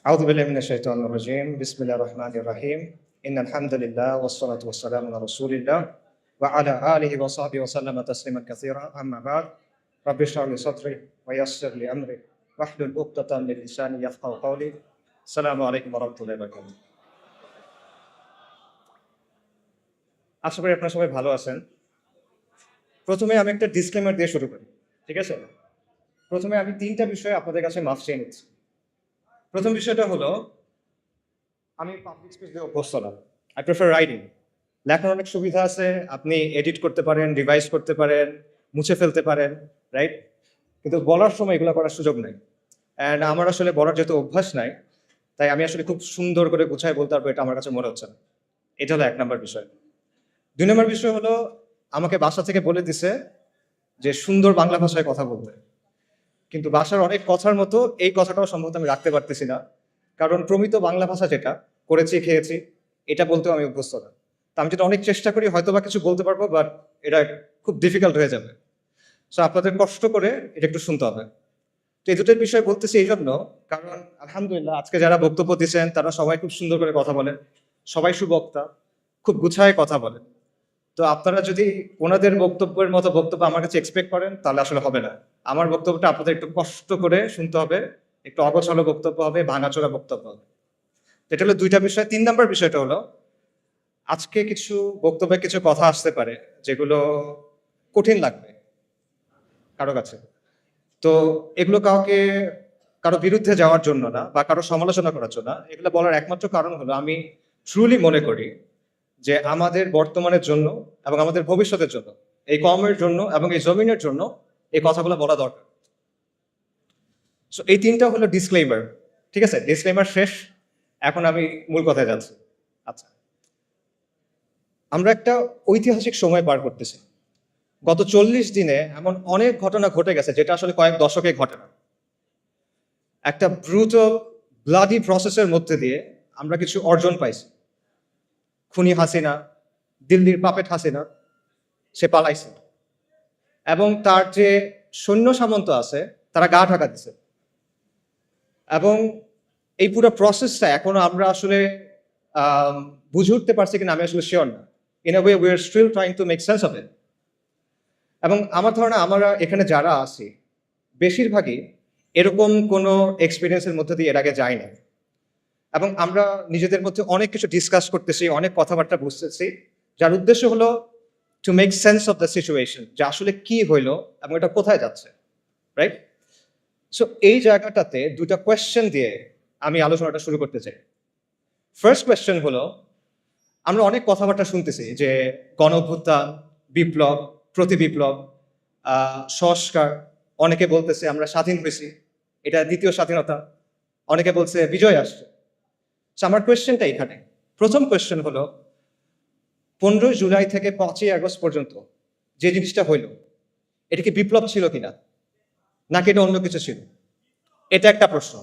أعوذ بالله من الشيطان الرجيم بسم الله الرحمن الرحيم إن الحمد لله والصلاة والسلام على رسول الله وعلى آله وصحبه وسلم تسليما كثيرا أما بعد رب اشرح لي صدري ويسر لي أمري واحلل عقدة من لساني يفقهوا قولي السلام عليكم ورحمة الله وبركاته আশা করি আপনারা সবাই ভালো আছেন। প্রথমে আমি একটা ডিসক্লেমার দিয়ে শুরু করি, ঠিক আছে? প্রথমে আমি তিনটা বিষয়ে আপনাদের কাছে মাফ চেয়ে নিচ্ছি। প্রথম বিষয়টা হলো, আমি পাবলিক স্পেস দিয়ে অভ্যস্ত না। I prefer writing. লেখার অনেক সুবিধা আছে, আপনি এডিট করতে পারেন, রিভাইজ করতে পারেন, মুছে ফেলতে পারেন, রাইট? কিন্তু বলার সময় এগুলো করার সুযোগ নেই। অ্যান্ড আমার আসলে বলার যেহেতু অভ্যাস নাই, তাই আমি আসলে খুব সুন্দর করে গুছায় বলতে পারবো, এটা আমার কাছে মনে হচ্ছে না। এটা হলো 1 নম্বর বিষয়। 2 নম্বর বিষয় হলো, আমাকে বাসা থেকে বলে দিছে যে সুন্দর বাংলা ভাষায় কথা বলতে, কিন্তু বাসার অনেক কথার মতো এই কথাটাও সম্ভবত আমি রাখতে পারতেছি না, কারণ প্রমিত বাংলা ভাষা যেটা করেছি খেয়েছি এটা বলতেও আমি অভ্যস্ত না। তা আমি যেটা অনেক চেষ্টা করি হয়তো বা কিছু বলতে পারবো, বাট এটা খুব ডিফিকাল্ট হয়ে যাবে। সো আপনাদের কষ্ট করে এটা একটু শুনতে হবে। তো এই দুটোর বিষয় বলতেছি এই জন্য, কারণ আলহামদুলিল্লাহ আজকে যারা বক্তব্য দিচ্ছেন তারা সবাই খুব সুন্দর করে কথা বলেন, সবাই সুবক্তা, খুব গুছায় কথা বলেন। তো আপনারা যদি ওনাদের বক্তব্যের মতো বক্তব্য আমার কাছে এক্সপেক্ট করেন তাহলে আসলে হবে না। আমার বক্তব্যটা আপনাদের একটু কষ্ট করে শুনতে হবে, একটু অগোছালো বক্তব্য হবে, ভাঙাচোরা বক্তব্য হবে। এটা হলো 2টা বিষয়। 3 নম্বর বিষয়টা হলো, আজকে কিছু বক্তব্যে কিছু কথা আসতে পারে যেগুলো কঠিন লাগবে কারো কাছে। তো এগুলো কারো বিরুদ্ধে যাওয়ার জন্য না বা কারো সমালোচনা করার জন্য না, এগুলো বলার একমাত্র কারণ হলো আমি ট্রুলি মনে করি যে আমাদের বর্তমানের জন্য এবং আমাদের ভবিষ্যতের জন্য, এই কমের জন্য এবং এই জমিনের জন্য এই কথাগুলো বলা দরকার। সো এই 3টা হলো ডিসক্লেইমার, ঠিক আছে? ডিসক্লেইমার শেষ, এখন আমি মূল কথায় যাচ্ছি। আচ্ছা, আমরা একটা ঐতিহাসিক সময় পার করতেছি। গত 40 দিনে এমন অনেক ঘটনা ঘটে গেছে যেটা আসলে কয়েক দশকে ঘটে না। একটা ব্রুটাল ব্লাডি প্রসেসের মধ্যে দিয়ে আমরা কিছু অর্জন পাইছি। খুনি হাসিনা, দিল্লির পাপেট হাসিনা, সে পালাইছে এবং তার যে সৈন্য সামন্ত আছে তারা গা ঢাকা দিছে। এবং এই পুরো প্রসেসটা এখনো আমরা আসলে বুঝে উঠতে পারছি কিনা আমি আসলে শিওর না। In a way we are still trying to make sense of it. এবং আমার ধারণা আমরা এখানে যারা আছি বেশিরভাগই এরকম কোনো এক্সপিরিয়েন্সের মধ্যে দিয়ে এর আগে যাই না। এবং আমরা নিজেদের মধ্যে অনেক কিছু ডিসকাস করতেছি, অনেক কথাবার্তা বুঝতেছি, যার উদ্দেশ্য হলো two make sense of the situation, যে আসলে কি হইলো এবং এটা কোথায় যাচ্ছে, রাইট? সো এই জায়গাটাতে 2টা কোয়েশ্চেন দিয়ে আমি আলোচনাটা শুরু করতে চাই। ফার্স্ট কোয়েশ্চেন হলো, আমরা অনেক কথাবার্তা শুনতেছি যে গণ অভ্যুত্থান, বিপ্লব, প্রতি বিপ্লব, সংস্কার, অনেকে বলতেছে আমরা স্বাধীন হয়েছি, এটা দ্বিতীয় স্বাধীনতা, অনেকে বলছে বিজয় আসছে। আমার কোয়েশ্চেনটা এখানে, প্রথম কোয়েশ্চেন হলো, 15 জুলাই থেকে 5ই আগস্ট পর্যন্ত যে জিনিসটা হইল, এটা কি বিপ্লব ছিল কিনা, নাকি এটা অন্য কিছু ছিল? এটা একটা প্রশ্ন।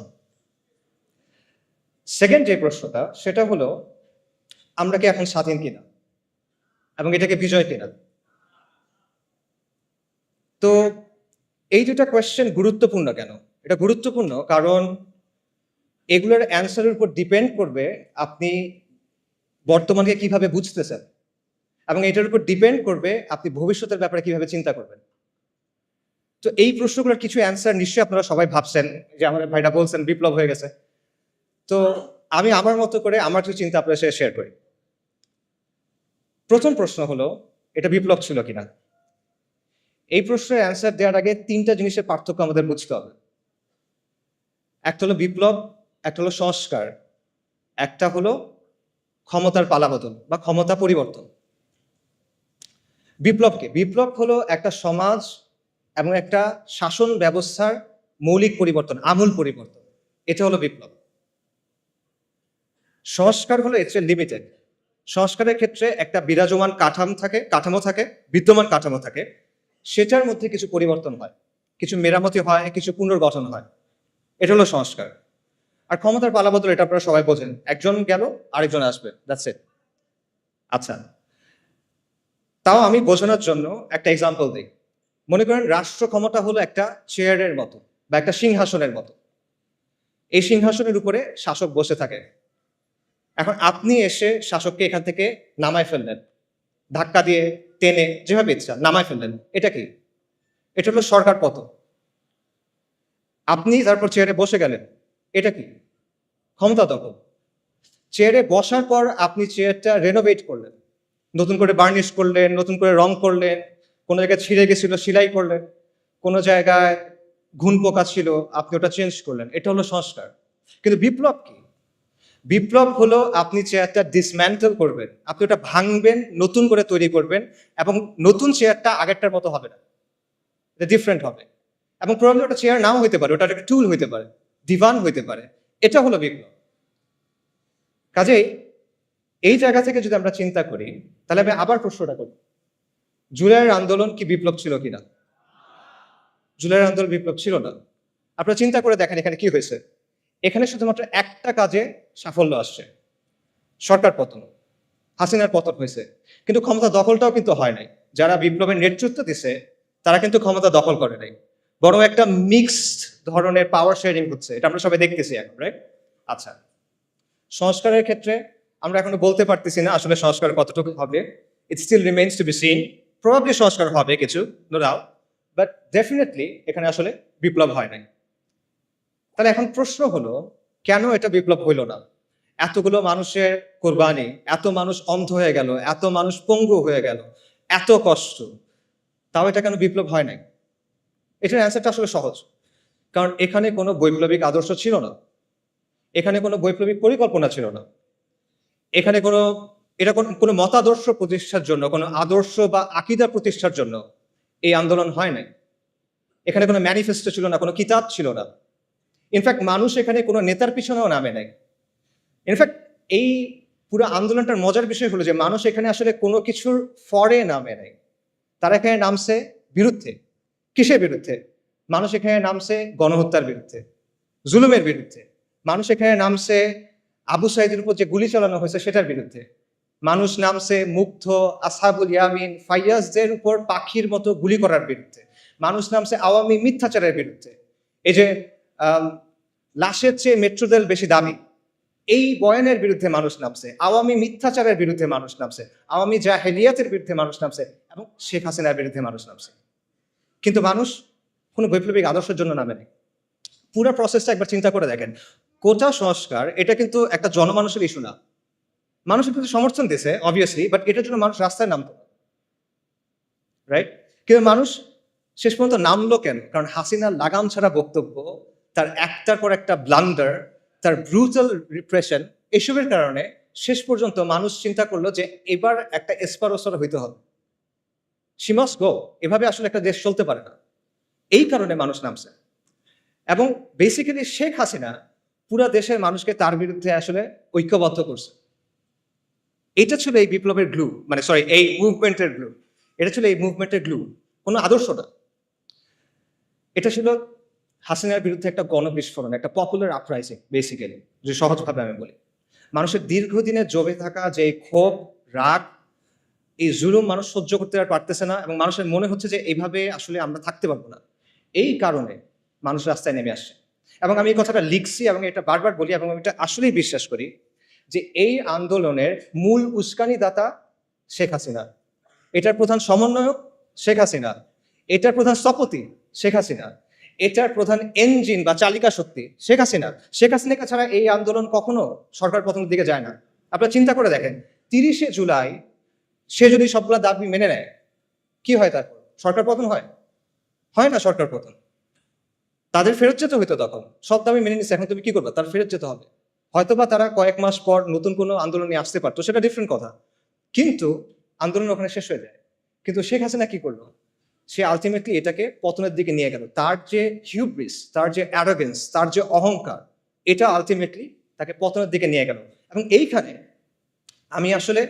সেকেন্ড যে প্রশ্নটা, সেটা হলো আমরা কি এখন স্বাধীন কিনা এবং এটাকে বিজয় কিনা? তো এই 2টা কোয়েশ্চেন গুরুত্বপূর্ণ কেন? এটা গুরুত্বপূর্ণ কারণ এগুলোর অ্যান্সারের উপর ডিপেন্ড করবে আপনি বর্তমানকে কিভাবে বুঝতেছেন, এবং এটার উপর ডিপেন্ড করবে আপনি ভবিষ্যতের ব্যাপারে কিভাবে চিন্তা করবেন। তো এই প্রশ্নগুলোর কিছু অ্যান্সার নিশ্চয়ই আপনারা সবাই ভাবছেন, যে আমাদের ভাইরা বলছেন বিপ্লব হয়ে গেছে। তো আমি আমার মতো করে আমার কিছু চিন্তা আপনার সাথে শেয়ার করি। প্রথম প্রশ্ন হলো, এটা বিপ্লব ছিল কিনা? এই প্রশ্নের অ্যান্সার দেওয়ার আগে 3টা জিনিসের পার্থক্য আমাদের বুঝতে হবে। একটা হলো বিপ্লব, একটা হলো সংস্কার, একটা হলো ক্ষমতার পালাবদল বা ক্ষমতা পরিবর্তন। বিপ্লব হলো একটা সমাজ এবং একটা শাসন ব্যবস্থার মৌলিক পরিবর্তন, আমূল পরিবর্তন, এটা হলো বিপ্লব। সংস্কার হলো এর চেয়ে লিমিটেড। সংস্কারের ক্ষেত্রে একটা বিরাজমান কাঠামো থাকে, বিদ্যমান কাঠামো থাকে, সেটার মধ্যে কিছু পরিবর্তন হয়, কিছু মেরামতি হয়, কিছু পুনর্গঠন হয়, এটা হলো সংস্কার। আর ক্ষমতার পালাবদল এটা আপনারা সবাই বোঝেন, একজন গেল আরেকজন আসবে, দ্যাটস ইট। আচ্ছা, তাও আমি বোঝানোর জন্য একটা এক্সাম্পল দিই। মনে করেন রাষ্ট্র ক্ষমতা হলো একটা চেয়ারের মতো বা একটা সিংহাসনের মতো। এই সিংহাসনের উপরে শাসক বসে থাকে। এখন আপনি এসে শাসককে এখান থেকে নামায় ফেললেন, ধাক্কা দিয়ে, টেনে, যেভাবে ইচ্ছা নামায় ফেললেন। এটা কি? এটা হলো সরকার পতন। আপনি তারপর চেয়ারে বসে গেলেন, এটা কি? ক্ষমতা দখল। চেয়ারে বসার পর আপনি চেয়ারটা রেনোভেট করলেন, নতুন করে বার্নিশ করলেন, নতুন করে রং করলেন, কোনো জায়গায় ছিঁড়ে গেছিল সেলাই করলেন, কোনো জায়গায় ঘুণ পোকা ছিল আপনি ওটা চেঞ্জ করলেন। এটা হলো সংস্কার। কিন্তু বিপ্লব কি? বিপ্লব হলো আপনি চেয়ারটা ডিসম্যান্টেল করবেন, আপনি ওটা ভাঙবেন, নতুন করে তৈরি করবেন, এবং নতুন চেয়ারটা আগেরটার মতো হবে না, এটা ডিফারেন্ট হবে। এবং প্রবলেম ওটা চেয়ার নাও হইতে পারে, ওটা একটা টুল হইতে পারে, দিভান হইতে পারে। এটা হলো বিপ্লব। কাজেই এই জায়গা থেকে যদি আমরা চিন্তা করি, তাহলে আমি আবার প্রশ্নটা করি, জুলাইয়ের আন্দোলন কি বিপ্লব ছিল কিনা? জুলাইয়ের আন্দোলন বিপ্লব ছিল না। আপনারা চিন্তা করে দেখেন এখানে কি হয়েছে। এখানে শুধুমাত্র একটা কাজে সাফল্য আসছে, সরকার পতন, হাসিনার পতন হয়েছে। কিন্তু ক্ষমতা দখলটাও কিন্তু হয় নাই। যারা বিপ্লবের নেতৃত্ব দিছে তারা কিন্তু ক্ষমতা দখল করে নাই, বরং একটা মিক্সড ধরনের পাওয়ার শেয়ারিং হচ্ছে। এটা আমরা সবাই দেখতেছি এখন, রাইট? আচ্ছা, সংস্কারের ক্ষেত্রে আমরা এখনো বলতে পারতেছি না আসলে সংস্কার কতটুকু হবে। It still remains to be seen. Probably সংস্কার হবে কিছু, নো ডাউট, বাট ডেফিনেটলি এখানে আসলে বিপ্লব হয় নাই। তাহলে এখন প্রশ্ন হলো, কেন এটা বিপ্লব হইল না? এতগুলো মানুষের কোরবানি, এত মানুষ অন্ধ হয়ে গেল, এত মানুষ পঙ্গু হয়ে গেল, এত কষ্ট, তাও এটা কেন বিপ্লব হয় নাই? এটার অ্যান্সারটা আসলে সহজ। কারণ এখানে কোনো বৈপ্লবিক আদর্শ ছিল না, এখানে কোনো বৈপ্লবিক পরিকল্পনা ছিল না, এখানে কোনো এটা কোনো মতাদর্শ প্রতিষ্ঠার জন্য, কোনো আদর্শ বা আকীদা প্রতিষ্ঠার জন্য এই আন্দোলন হয় নাই। এখানে কোনো ম্যানিফেস্টো ছিল না, কোনো কিতাব ছিল না। ইনফ্যাক্ট মানুষ এখানে কোনো নেতার পিছনেও নামে নাই। ইনফ্যাক্ট এই পুরো আন্দোলনটার মজার বিষয় হলো যে মানুষ এখানে আসলে কোনো কিছুর ফরে নামে নাই। তারা এখানে নামছে বিরুদ্ধে। কিসের বিরুদ্ধে? মানুষ এখানে নামছে গণহত্যার বিরুদ্ধে, জুলুমের বিরুদ্ধে। মানুষ এখানে নামছে আবু সাইদের উপর যে গুলি চালানো হয়েছে সেটার বিরুদ্ধে। মানুষ নামছে মুগ্ধ, আসহাবুল ইয়ামিন, ফাইয়াজদের উপর পাখির মতো গুলি করার বিরুদ্ধে। মানুষ নামছে আওয়ামী মিথ্যাচারের বিরুদ্ধে। এই যে লাশের চেয়ে মেট্রো রেল বেশি দামি, এই বয়ানের বিরুদ্ধে মানুষ নামছে, আওয়ামী মিথ্যাচারের বিরুদ্ধে মানুষ নামছে, আওয়ামী জাহেলিয়াতের বিরুদ্ধে মানুষ নামছে, এবং শেখ হাসিনার বিরুদ্ধে মানুষ নামছে। কিন্তু মানুষ কোনো বৈপ্লবিক আদর্শের জন্য নামে নেই। পুরো প্রসেসটা একবার চিন্তা করে দেখেন। কোটা সংস্কার এটা কিন্তু একটা জনমানুষের ইস্যু না। মানুষের কিন্তু সমর্থন দিয়েছে অবভিয়াসলি, বাট এটার জন্য মানুষ রাস্তায় নামতো, রাইট? কিন্তু মানুষ শেষ পর্যন্ত নামলো কেন? কারণ হাসিনার লাগাম ছাড়া বক্তব্য, তার একটার পর একটা ব্লান্ডার, তার ব্রুটাল রিপ্রেশন, এসবের কারণে শেষ পর্যন্ত মানুষ চিন্তা করলো যে এবার একটা এসপারোসর হইতে হবে, শি মাস্ট গো। এভাবে আসলে একটা দেশ চলতে পারে না। এই কারণে মানুষ নামছে। এবং বেসিক্যালি শেখ হাসিনা পুরা দেশের মানুষকে তার বিরুদ্ধে আসলে ঐক্যবদ্ধ করছে। এটা ছিল এই বিপ্লবের গ্লু, মানে সরি, এই মুভমেন্টের গ্লু। এটা ছিল এই মুভমেন্টের গ্লু, কোনো আদর্শ না। এটা ছিল হাসিনার বিরুদ্ধে একটা গণবিস্ফোরণ, একটা পপুলার আপরাইজিং বেসিক্যালি, যে সহজভাবে আমি বলি। মানুষের দীর্ঘদিনের জমে থাকা যে ক্ষোভ, রাগ, এই জুলুম মানুষ সহ্য করতে আর পারতেছে না, এবং মানুষের মনে হচ্ছে যে এইভাবে আসলে আমরা থাকতে পারবো না। এই কারণে মানুষ রাস্তায় নেমে আসছে। এবং আমি এই কথাটা লিখছি এবং এটা বারবার বলি, এবং আমি এটা আসলেই বিশ্বাস করি যে এই আন্দোলনের মূল উস্কানিদাতা শেখ হাসিনা, এটার প্রধান সমন্বয়ক শেখ হাসিনা, এটার প্রধান স্থপতি শেখ হাসিনা, এটার প্রধান ইঞ্জিন বা চালিকা শক্তি শেখ হাসিনা। শেখ হাসিনাকে ছাড়া এই আন্দোলন কখনো সরকার পতনের দিকে যায় না। আপনারা চিন্তা করে দেখেন, 30শে জুলাই সে যদি সবগুলা দাবি মেনে নেয়, কি হয় তারপর? সরকার পতন হয়? হয় না সরকার পতন। তাদের ফেরত যেতে হইতো তখন। সব দাবি মেনে নিচ্ছে, এখন তুমি কি করবে? তার ফেরত যেতে হবে। হয়তোবা তারা কয়েক মাস পর নতুন কোনো আন্দোলন নিয়ে আসতে পারতো, সেটা ডিফারেন্ট কথা। কিন্তু আন্দোলন ওখানে শেষ হয়ে যায়। কিন্তু শেখ হাসিনা কি করলো? সে আলটিমেটলি এটাকে পতনের দিকে নিয়ে গেল। তার যে হিউব্রিস, তার যে অ্যারোগেন্স, তার যে অহংকার, এটা আলটিমেটলি তাকে পতনের দিকে নিয়ে গেল। এবং এইখানে আমি আসলে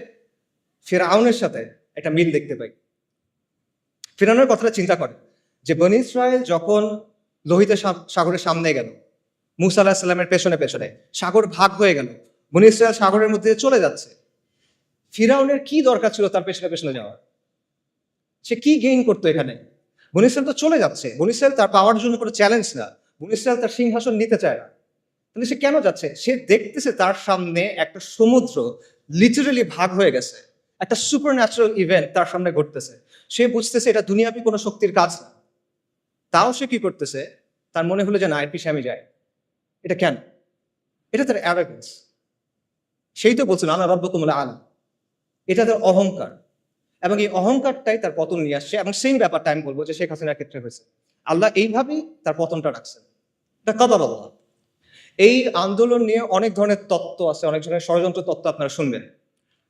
ফিরআউনের সাথে একটা মিল দেখতে পাই। ফিরআউনের কথাটা চিন্তা করে যে বনী ইসরায়েল যখন লোহিত সাগরের সামনে গেল, মুসা আলাহিসাল্লামের সাল্লামের পেছনে পেছনে, সাগর ভাগ হয়ে গেল, বনী ইসরায়েল সাগরের মধ্যে চলে যাচ্ছে। ফিরআউনের কি দরকার ছিল তার পেছনে পেছনে যাওয়ার? সে কি গেইন করতো এখানে? বনী ইসরায়েল তো চলে যাচ্ছে। বনী ইসরায়েল তার পাওয়ার জন্য কোনো চ্যালেঞ্জ না। বনী ইসরায়েল তার সিংহাসন নিতে চায় না। তাহলে সে কেন যাচ্ছে? সে দেখতেছে তার সামনে একটা সমুদ্র লিটারালি ভাগ হয়ে গেছে, একটা সুপার ন্যাচারাল ইভেন্ট তার সামনে ঘটতেছে। সে বুঝতেছে এটা দুনিয়াবি কোনো শক্তির কাজ না। তাও সে কি করতেছে? তার মনে হলো যে না, এর পিছিয়ে আমি যাই। এটা কেন? এটা তার অ্যারোগেন্স। সেই তো বলছিল আনা রাব্বুকুমুল আলা। এটা তার অহংকার, এবং এই অহংকারটাই তার পতন নিয়ে আসছে। এবং সেই ব্যাপারটা আমি বলবো যে শেখ হাসিনার ক্ষেত্রে হয়েছে। আল্লাহ এইভাবেই তার পতনটা রাখছেন। এটা কদর আল্লাহ। এই আন্দোলন নিয়ে অনেক ধরনের তত্ত্ব আছে, অনেক ধরনের ষড়যন্ত্র তত্ত্ব আপনারা শুনবেন।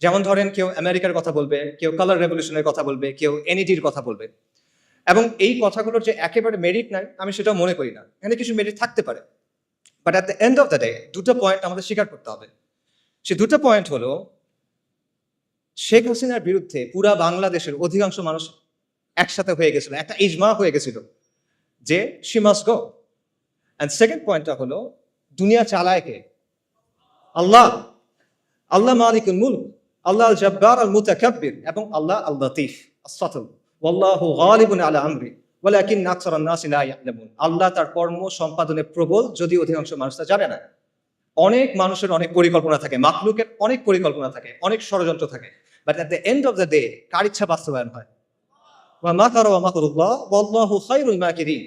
যেমন ধরেন, কেউ আমেরিকার কথা বলবে, কেউ কালার রেভলিউশনের কথা বলবে, কেউ এনইডির কথা বলবে। এবং এই কথাগুলোর যে একেবারে মেরিট নাই, আমি সেটাও মনে করি না। এখানে কিছু মেরিট থাকতে পারে, but at the end of the day দুটো পয়েন্ট আমাদের স্বীকার করতে হবে। সে দুটো পয়েন্ট হলো, শেখ হাসিনার বিরুদ্ধে পুরা বাংলাদেশের অধিকাংশ মানুষ একসাথে হয়ে গেছিল, একটা ইজমা হয়ে গেছিল যে she must go. And second পয়েন্টটা হলো, দুনিয়া চালায় কে? আল্লাহ। আল্লাহ মালিকুল মুলক, আল্লাহ আল জব্বার আল মুতাকাব্বির, এবং আল্লাহ আল লতীফ আস-সাতুর। ওয়াল্লাহু গালিবুন আলা আমরি ওয়ালাকিন আকসারান নাসি লা ইয়ালামুন। আল্লাহ তার কর্ম সম্পাদনে প্রবল, যদি অধিকাংশ মানুষ তা জানে না। অনেক মানুষের অনেক পরিকল্পনা থাকে, মাখলুকের অনেক পরিকল্পনা থাকে, অনেক ষড়যন্ত্র থাকে, but at the end of the day কার ইচ্ছা বাস্তবায়ন হয়? ওয়া মাকারু ওয়া মাকরুল্লাহ ওয়াল্লাহু খায়রুল মাকিরিন।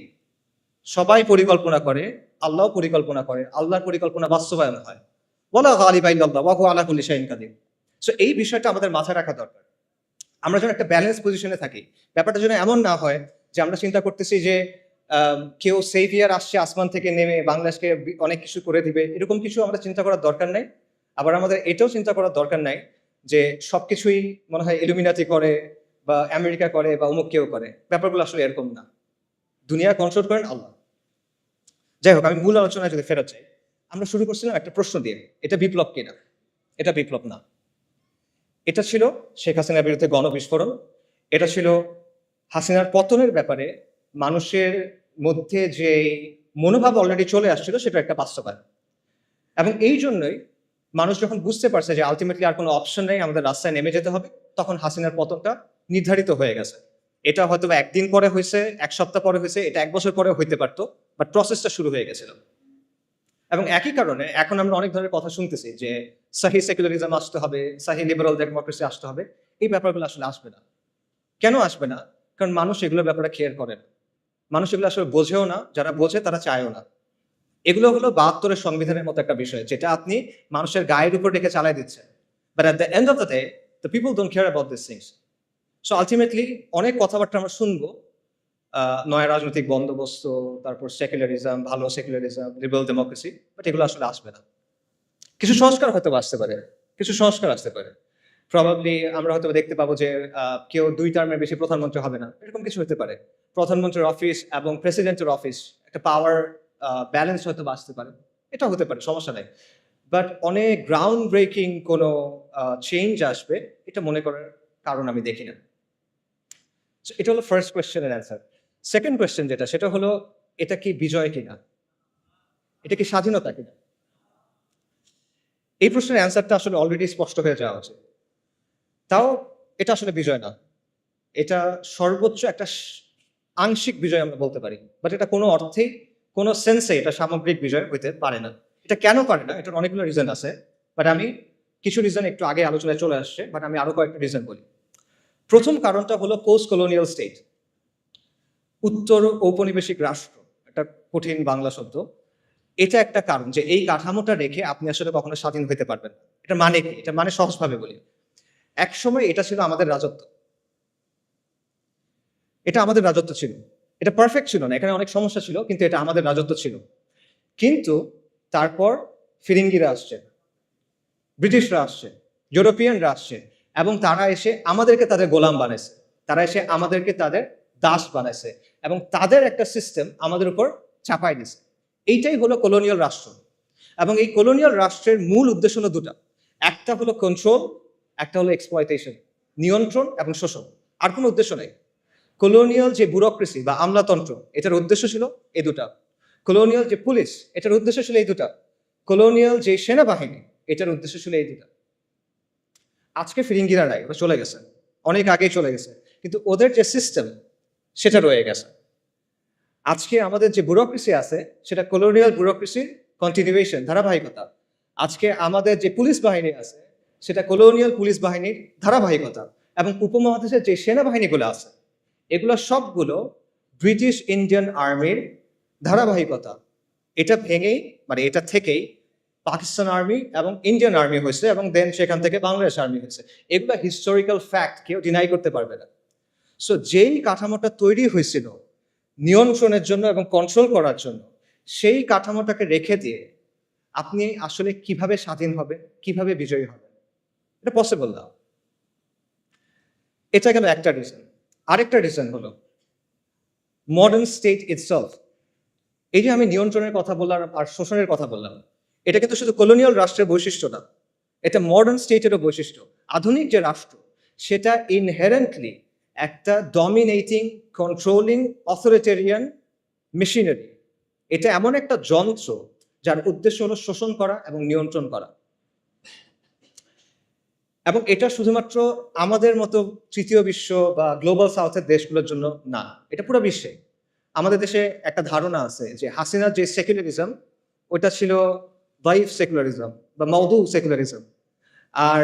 সবাই পরিকল্পনা করে, আল্লাহও পরিকল্পনা করে, আল্লাহর পরিকল্পনা বাস্তবায়ন হয়। ওয়ালা গালিবা ইল্লাল্লাহ ওয়া হুয়া আলা কুল্লি শাইইন কাদির। সো এই বিষয়টা আমাদের মাথায় রাখা দরকার। আমরা যেন একটা ব্যালেন্স পজিশনে থাকি। ব্যাপারটা যেন এমন না হয় যে আমরা চিন্তা করতেছি যে কেউ সেভিয়ার আসছে আসমান থেকে নেমে বাংলাদেশকে অনেক কিছু করে দিবে, এরকম কিছু আমরা চিন্তা করার দরকার নাই। আবার আমাদের এটাও চিন্তা করার দরকার নাই যে সবকিছুই মনে হয় ইলুমিনাতি করে বা আমেরিকা করে বা অমুক কেউ করে। ব্যাপারগুলো আসলে এরকম না। দুনিয়া কন্ট্রোল করেন আল্লাহ। যাই হোক, আমি মূল আলোচনায় যদি ফেরত যাই, আমরা শুরু করছিলাম একটা প্রশ্ন দিয়ে, এটা বিপ্লব কিনা? এটা বিপ্লব না। এটা ছিল শেখ হাসিনার বিরুদ্ধে গণবিস্ফোরণ। এটা ছিল হাসিনার পতনের ব্যাপারে মানুষের মধ্যে যে মনোভাব অলরেডি চলে আসছিল, সেটা একটা বাস্তবায়ন। এবং এই জন্যই মানুষ যখন বুঝতে পারছে যে আলটিমেটলি আর কোনো অপশন নেই, আমাদের রাস্তায় নেমে যেতে হবে, তখন হাসিনার পতনটা নির্ধারিত হয়ে গেছে। এটা হয়তো একদিন পরে হয়েছে, এক সপ্তাহ পরে হয়েছে, এটা এক বছর পরে হইতে পারতো, বাট প্রসেসটা শুরু হয়ে গেছিল। এবং একই কারণে এখন আমরা অনেক ধরনের কথা শুনতেছি যে সাহি সেকুলারিজম আসতে হবে, সাহি লিবারাল ডেমোক্রেসি আসতে হবে। এই ব্যাপারগুলো আসলে আসবে না। কেন আসবে না? কারণ মানুষ এগুলোর ব্যাপারে কেয়ার করে না। মানুষ এগুলো আসলে বোঝেও না, যারা বোঝে তারা চায়ও না। এগুলো হলো ৭২-এর সংবিধানের মতো একটা বিষয়, যেটা আপনি মানুষের গায়ের উপর রেখে চালাই দিচ্ছেন। But at the end of the day the people don't care about this things. So ultimately অনেক কথাবার্তা আমরা শুনবো, নয়া রাজনৈতিক বন্দোবস্ত, তারপর সেকুলারিজম, ভালো সেকুলারিজম, লিবারাল ডেমোক্রেসি, বাট এগুলো আসলে আসবে না। কিছু সংস্কার হয়তো আসতে পারে, কিছু সংস্কার আসতে পারে। প্রবাবলি আমরা হয়তো দেখতে পাবো যে কেউ ২ টার্মের বেশি প্রধানমন্ত্রী হবে না, এরকম কিছু হতে পারে। প্রধানমন্ত্রীর অফিস এবং প্রেসিডেন্টের অফিস একটা পাওয়ার ব্যালেন্স হয়তো আসতে পারে, এটা হতে পারে, সমস্যা নাই। বাট অনেক গ্রাউন্ড ব্রেকিং কোনো চেঞ্জ আসবে, এটা মনে করার কারণ আমি দেখি না। এটা হলো ফার্স্ট কোয়েশ্চেনের অ্যান্সার। সেকেন্ড কোয়েশ্চেন যেটা, সেটা হলো এটা কি বিজয় কিনা, এটা কি স্বাধীনতা কিনা? এই প্রশ্নের অ্যান্সারটা আসলে অলরেডি স্পষ্ট হয়ে যাওয়া উচিত। তাও এটা আসলে বিজয় না, এটা সর্বোচ্চ একটা আংশিক বিজয় আমরা বলতে পারি, বাট এটা কোনো অর্থেই, কোনো সেন্সে এটা সামগ্রিক বিজয় হইতে পারে না। এটা কেন পারে না? এটার অনেকগুলো রিজন আছে, বাট আমি কিছু রিজন একটু আগে আলোচনায় চলে আসছে, বাট আমি আরো কয়েকটা রিজন বলি। প্রথম কারণটা হলো পোস্ট কলোনিয়াল স্টেট, উত্তর ঔপনিবেশিক রাষ্ট্র, একটা কঠিন বাংলা শব্দ। এটা একটা কারণ যে এই কাঠামোটা রেখে আপনি আসলে কখনো স্বাধীন হতে পারবেন। এটা মানে কি? এটা মানে সহজভাবে বলি, এক সময় এটা ছিল আমাদের রাজত্ব। এটা আমাদের রাজত্ব ছিল। এটা পারফেক্ট ছিল না, এখানে অনেক সমস্যা ছিল, কিন্তু এটা আমাদের রাজত্ব ছিল। কিন্তু তারপর ফিরিঙ্গিরা আসছে, ব্রিটিশরা আসছে, ইউরোপিয়ানরা আসছে, এবং তারা এসে আমাদেরকে তাদের গোলাম বানাইছে, তারা এসে আমাদেরকে তাদের দাস বানাইছে, এবং তাদের একটা সিস্টেম আমাদের উপর চাপাই দিছে। এইটাই হলো কলোনিয়াল রাষ্ট্র। এবং এই কলোনিয়াল রাষ্ট্রের মূল উদ্দেশ্য হলো দুটা, একটা হলো কন্ট্রোল, একটা হলো এক্সপ্লয়টেশন, নিয়ন্ত্রণ এবং শোষণ। আর কোনো উদ্দেশ্য নেই। কলোনিয়াল যে ব্যুরোক্রেসি বা আমলাতন্ত্র, এটার উদ্দেশ্য ছিল এই দুটা। কলোনিয়াল যে পুলিশ, এটার উদ্দেশ্য ছিল এই দুটা। কলোনিয়াল যে সেনাবাহিনী, এটার উদ্দেশ্য ছিল এই দুটা। আজকে ফিরিঙ্গিরা নাই, ওরা চলে গেছে, অনেক আগেই চলে গেছে, কিন্তু ওদের যে সিস্টেম সেটা রয়ে গেছে। আজকে আমাদের যে ব্যুরোক্রেসি আছে, সেটা কলোনিয়াল ব্যুরোক্রেসির কন্টিনিউয়েশন, ধারাবাহিকতা। আজকে আমাদের যে পুলিশ বাহিনী আছে সেটা কলোনিয়াল পুলিশ বাহিনীর ধারাবাহিকতা, এবং উপমহাদেশের যে সেনাবাহিনীগুলো আছে এগুলো সবগুলো ব্রিটিশ ইন্ডিয়ান আর্মির ধারাবাহিকতা। এটা ভেঙেই মানে এটা থেকেই পাকিস্তান আর্মি এবং ইন্ডিয়ান আর্মি হয়েছে, এবং দেন সেখান থেকে বাংলাদেশ আর্মি হয়েছে। এগুলো হিস্টোরিক্যাল ফ্যাক্ট, কেউ ডিনাই করতে পারবে না। সো যেই কাঠামোটা তৈরি হয়েছিল নিয়ন্ত্রণের জন্য এবং কন্ট্রোল করার জন্য, সেই কাঠামোটাকে রেখে দিয়ে আপনি আসলে কিভাবে স্বাধীন হবে, কিভাবে বিজয়ী হবে, এটা পসিবল না। এটা গেল একটা রিজন। আরেকটা রিজন হলো মডার্ন স্টেট ইটসেলফ। এই যে আমি নিয়ন্ত্রণের কথা বললাম আর শোষণের কথা বললাম, এটা কিন্তু শুধু কলোনিয়াল রাষ্ট্রের বৈশিষ্ট্য না, এটা মডার্ন স্টেটেরও বৈশিষ্ট্য। আধুনিক যে রাষ্ট্র সেটা ইনহেরেন্টলি একটা ডমিনেটিং, কন্ট্রোলিং, অথরিটেরিয়ান মেশিনারি। এটা এমন একটা যন্ত্র যার উদ্দেশ্য হলো শোষণ করা এবং নিয়ন্ত্রণ করা। এবং এটা শুধুমাত্র আমাদের মতো তৃতীয় বিশ্ব বা গ্লোবাল সাউথের দেশগুলোর জন্য না, এটা পুরো বিশ্বে। আমাদের দেশে একটা ধারণা আছে যে হাসিনার যে সেকুলারিজম ওটা ছিল দাইফ সেকুলারিজম বা মওদু সেকুলারিজম, আর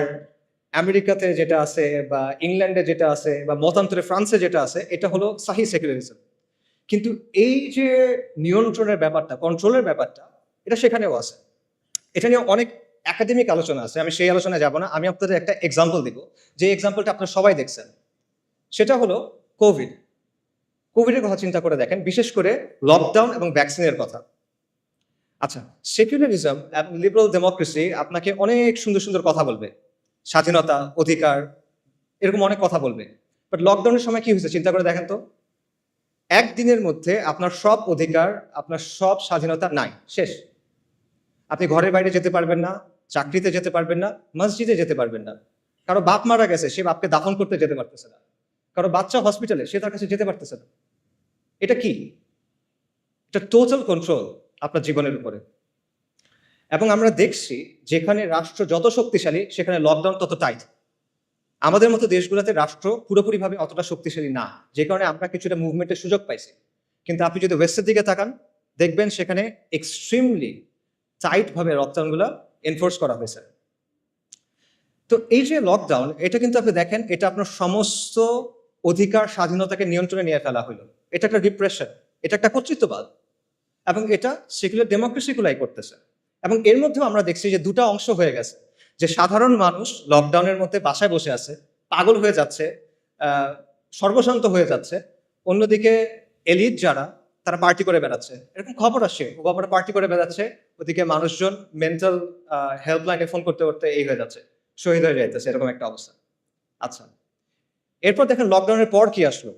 আমেরিকাতে যেটা আছে বা ইংল্যান্ডে যেটা আছে বা মতান্তরে ফ্রান্সে যেটা আছে এটা হলো সাহি সেকুলারিজম। কিন্তু এই যে নিয়ন্ত্রণের ব্যাপারটা, কন্ট্রোলের ব্যাপারটা, এটা সেখানেও আছে। এটা নিয়ে অনেক একাডেমিক আলোচনা আছে, আমি সেই আলোচনায় যাব না। আমি আপনাদের একটা এক্সাম্পল দিব, যে এক্সাম্পলটা আপনারা সবাই দেখছেন। সেটা হলো কোভিডের কথা চিন্তা করে দেখেন, বিশেষ করে লকডাউন এবং ভ্যাকসিনের কথা। আচ্ছা, সেকুলারিজম এবং লিবারাল ডেমোক্রেসি আপনাকে অনেক সুন্দর সুন্দর কথা বলবে, স্বাধীনতা, অধিকার, এরকম অনেক কথা বলবে। বাট লকডাউনের সময় কি হয়েছে চিন্তা করে দেখেন তো। একদিনের মধ্যে আপনার সব অধিকার, আপনার সব স্বাধীনতা নাই, শেষ। আপনি ঘরের বাইরে যেতে পারবেন না, চাকরিতে যেতে পারবেন না, মসজিদে যেতে পারবেন না। কারো বাপ মারা গেছে, সে বাপকে দাফন করতে যেতে পারতেছে না। কারো বাচ্চা হসপিটালে, সে তার কাছে যেতে পারতেছে না। এটা কি? এটা টোটাল কন্ট্রোল আপনার জীবনের উপরে। এবং আমরা দেখছি যেখানে রাষ্ট্র যত শক্তিশালী সেখানে লকডাউন তত টাইট। আমাদের মতো দেশগুলোতে রাষ্ট্র পুরোপুরিভাবে অতটা শক্তিশালী না, যে কারণে আমরা কিছুটা মুভমেন্টের সুযোগ পাইছি। কিন্তু আপনি যদি ওয়েস্টের দিকে তাকান, দেখবেন সেখানে এক্সট্রিমলি টাইট ভাবে লকডাউনগুলো এনফোর্স করা হয়েছে। তো এই যে লকডাউন, এটা কিন্তু আপনি দেখেন, এটা আপনার সমস্ত অধিকার, স্বাধীনতাকে নিয়ন্ত্রণে নিয়ে ফেলা হলো। এটা একটা রিপ্রেশন, এটা একটা কর্তৃত্ববাদ, এবং এটা সেকুলার ডেমোক্রেসিগুলাই করতেছে। এবং এর মধ্যেও আমরা দেখছি যে দুটা অংশ হয়ে গেছে, যে সাধারণ মানুষ লকডাউনের মধ্যে বাসায় বসে আছে, পাগল হয়ে যাচ্ছে, সর্বশান্ত হয়ে যাচ্ছে। অন্যদিকে এলিট যারা, তারা পার্টি করে বেড়াচ্ছে, এরকম খবর আসে, ওবামারা পার্টি করে বেড়াচ্ছে, ওদিকে মানুষজন মেন্টাল হেল্পলাইনে ফোন করতে করতে এই হয়ে যাচ্ছে, শহীদ হয়ে যাইতেছে, এরকম একটা অবস্থা। আচ্ছা, এরপর দেখেন লকডাউনের পর কি আসলো?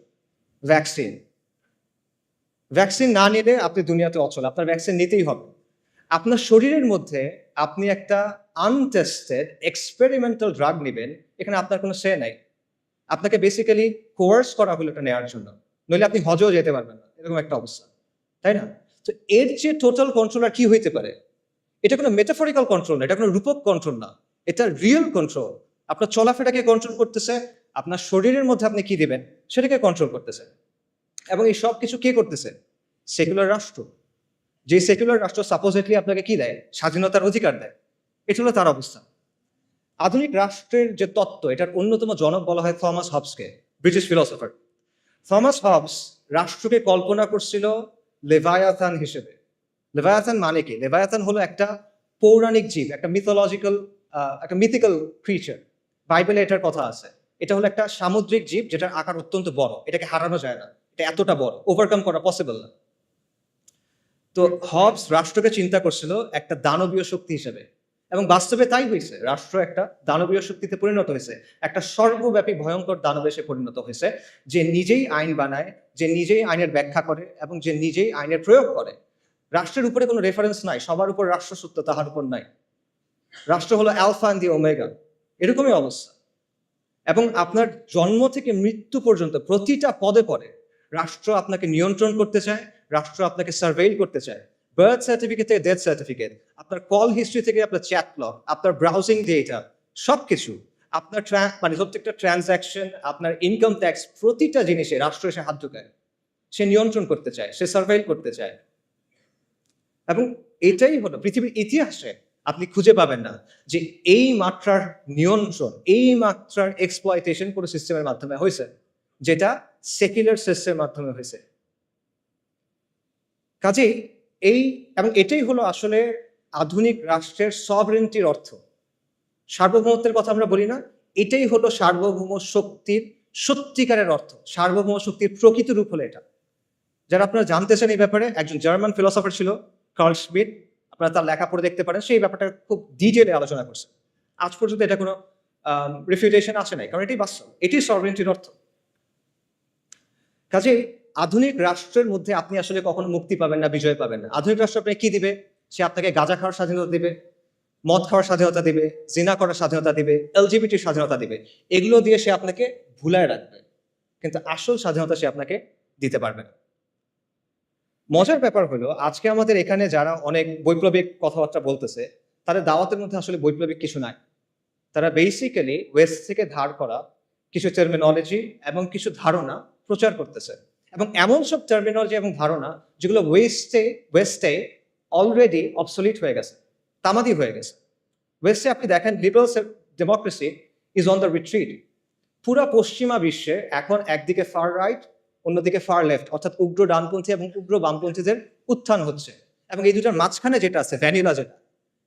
ভ্যাকসিন। ভ্যাকসিন না নিলে আপনি দুনিয়াতে অচল, আপনার ভ্যাকসিন নিতেই হবে। আপনার শরীরের মধ্যে আপনি একটা আনটেস্টেড এক্সপেরিমেন্টাল ড্রাগ নেবেন, এখানে আপনার কোনো সে নাই। আপনাকে বেসিক্যালি কোয়ার্স করা হলো এটা নেওয়ার জন্য, নইলে আপনি হজও যেতে পারবেন না, এরকম একটা অবস্থা, তাই না? তো এর যে টোটাল কন্ট্রোল আর কি হইতে পারে? এটা কোনো মেটাফরিক্যাল কন্ট্রোল না, এটা কোনো রূপক কন্ট্রোল না, এটা রিয়েল কন্ট্রোল। আপনার চলাফেরাকে কন্ট্রোল করতেছে, আপনার শরীরের মধ্যে আপনি কি দিবেন সেটাকে কন্ট্রোল করতেছে। এবং এই সব কিছু কে করতেছে? সেকুলার রাষ্ট্র। যে সেকুলার রাষ্ট্র সাপোজিটলি আপনাকে কি দেয়? স্বাধীনতার অধিকার দেয়। এটা হলো তার অবস্থা। আধুনিক রাষ্ট্রের যে তত্ত্ব, এটার অন্যতম জনক বলা হয় থমাস হবসকে, ব্রিটিশ ফিলোসফার। থমাস হবস রাষ্ট্রকে কল্পনা করছিল লেভায়াথান হিসেবে। লেভায়াথান মানে কি? লেভায়াথান হলো একটা পৌরাণিক জীব, একটা মিথোলজিক্যাল, একটা মিথিক্যাল ক্রিচার। বাইবেলে এটার কথা আছে। এটা হলো একটা সামুদ্রিক জীব যেটার আকার অত্যন্ত বড়, এটাকে হারানো যায় না, এটা এতটা বড়, ওভারকাম করা পসিবল না। তো হবস রাষ্ট্রকে চিন্তা করছিল একটা দানবীয় শক্তি হিসেবে, এবং বাস্তবে তাই হয়েছে। রাষ্ট্র একটা দানবীয় শক্তিতে পরিণত হয়েছে, একটা সর্বব্যাপী ভয়ঙ্কর দানবে সে পরিণত হয়েছে, যে নিজেই আইন বানায়, যে নিজেই আইনের ব্যাখ্যা করে, এবং যে নিজেই আইনের প্রয়োগ করে। রাষ্ট্রের উপরে কোনো রেফারেন্স নাই, সবার উপর রাষ্ট্র সত্য, তাহার উপর নাই। রাষ্ট্র হলো অ্যালফা এন্ড দি ওমেগা, এরকমই অবস্থা। এবং আপনার জন্ম থেকে মৃত্যু পর্যন্ত প্রতিটা পদে পদে রাষ্ট্র আপনাকে নিয়ন্ত্রণ করতে চায়, রাষ্ট্র আপনাকে সার্ভেইল করতে চায়। বার্থ সার্টিফিকেট থেকে ডেথ সার্টিফিকেট, আপনার কল হিস্ট্রি থেকে আপনার চ্যাট লগ, আপনার ব্রাউজিং ডেটা, সবকিছু, আপনার মানে প্রত্যেকটা ট্রানজাকশন, আপনার ইনকাম ট্যাক্স, প্রতিটা জিনিসে রাষ্ট্র এসে হাত ঢুকায়। সে নিয়ন্ত্রণ করতে চায়, সে সার্ভেইল করতে চায়। এবং এটাই হলো পৃথিবীর ইতিহাসে আপনি খুঁজে পাবেন না যে এই মাত্রার নিয়ন্ত্রণ, এই মাত্রার এক্সপ্লয়টেশন কোনো সিস্টেমের মাধ্যমে হয়েছে, যেটা সেকুলার সিস্টেমের মাধ্যমে হয়েছে। কাজেই এবং এটাই হলো আসলে আধুনিক রাষ্ট্রের সভরেন্টির অর্থ। সার্বভৌমত্বের কথা আমরা বলি না, এটাই হলো সার্বভৌম শক্তির সত্যিকারের অর্থ। সার্বভৌম শক্তির প্রকৃত রূপ হলো এটা। যারা আপনারা জানতে চান এই ব্যাপারে, একজন জার্মান ফিলোসফার ছিল কার্ল শ্মিট, আপনারা তার লেখা পড়ে দেখতে পারেন, সেই ব্যাপারটা খুব ডিটেলে আলোচনা করছে। আজ পর্যন্ত এটা কোনো রিফিউটেশন আসে নাই, কারণ এটাই বাস্তব, এটি সভরেন্টির অর্থ। কাজেই আধুনিক রাষ্ট্রের মধ্যে আপনি আসলে কখনো মুক্তি পাবেন না, বিজয় পাবেন না। আধুনিক রাষ্ট্র আপনাকে কি দিবে? সে আপনাকে গাঁজা খাওয়ার স্বাধীনতা দিবে, মদ খাওয়ার স্বাধীনতা দিবে, জিনা করার স্বাধীনতা দিবে, এলজিবিটির স্বাধীনতা দিবে। এগুলো দিয়ে সে আপনাকে ভুলায় রাখবে, কিন্তু আসল স্বাধীনতা সে আপনাকে দিতে পারবে না। মজার ব্যাপার হলো, আজকে আমাদের এখানে যারা অনেক বৈপ্লবিক কথাবার্তা বলতেছে, তাদের দাওয়াতের মধ্যে আসলে বৈপ্লবিক কিছু নাই। তারা বেসিক্যালি ওয়েস্ট থেকে ধার করা কিছু টার্মিনোলজি এবং কিছু ধারণা প্রচার করতেছে, এবং এমন সব টার্মিনোলজি এবং ধারণা যেগুলো ওয়েস্টে অলরেডি অবসলিট হয়ে গেছে, তামাদি হয়ে গেছে। ওয়েস্টে আপনি দেখেন liberal democracy is on the retreat. পুরা পশ্চিমা বিশ্বে এখন একদিকে ফার রাইট, অন্যদিকে ফার লেফট, অর্থাৎ উগ্র ডানপন্থী এবং উগ্র বামপন্থীদের উত্থান হচ্ছে, এবং এই দুটার মাঝখানে যেটা আছে ভ্যানিলা,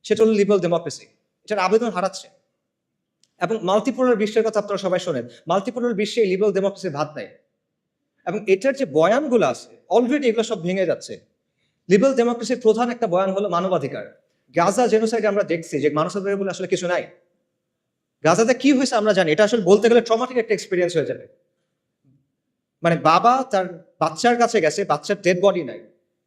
সেটা হলো লিবারাল ডেমোক্রেসি। এটার আবেদন হারাচ্ছে। এবং মাল্টিপোলার বিশ্বের কথা আপনারা সবাই শোনেন, মাল্টিপোলার বিশ্বে লিবারাল ডেমোক্রেসির ভাত নাই, এবং এটার যে বয়ানগুলো আছে অলরেডি এগুলো সব ভেঙে যাচ্ছে। লিবারাল ডেমোক্রেসির প্রধান একটা বয়ান হলো মানবাধিকার। গাজা জেনোসাইডে আমরা দেখছি যে মানবাধিকার বলে আসলে কিছু নাই। গাজাতে কি হয়েছে আমরা জানি, এটা আসলে বলতে গেলে ট্রমাটিক একটা এক্সপিরিয়েন্স হয়ে যাবে। মানে বাবা তার বাচ্চার কাছে গেছে, বাচ্চার ডেড বডি নাই,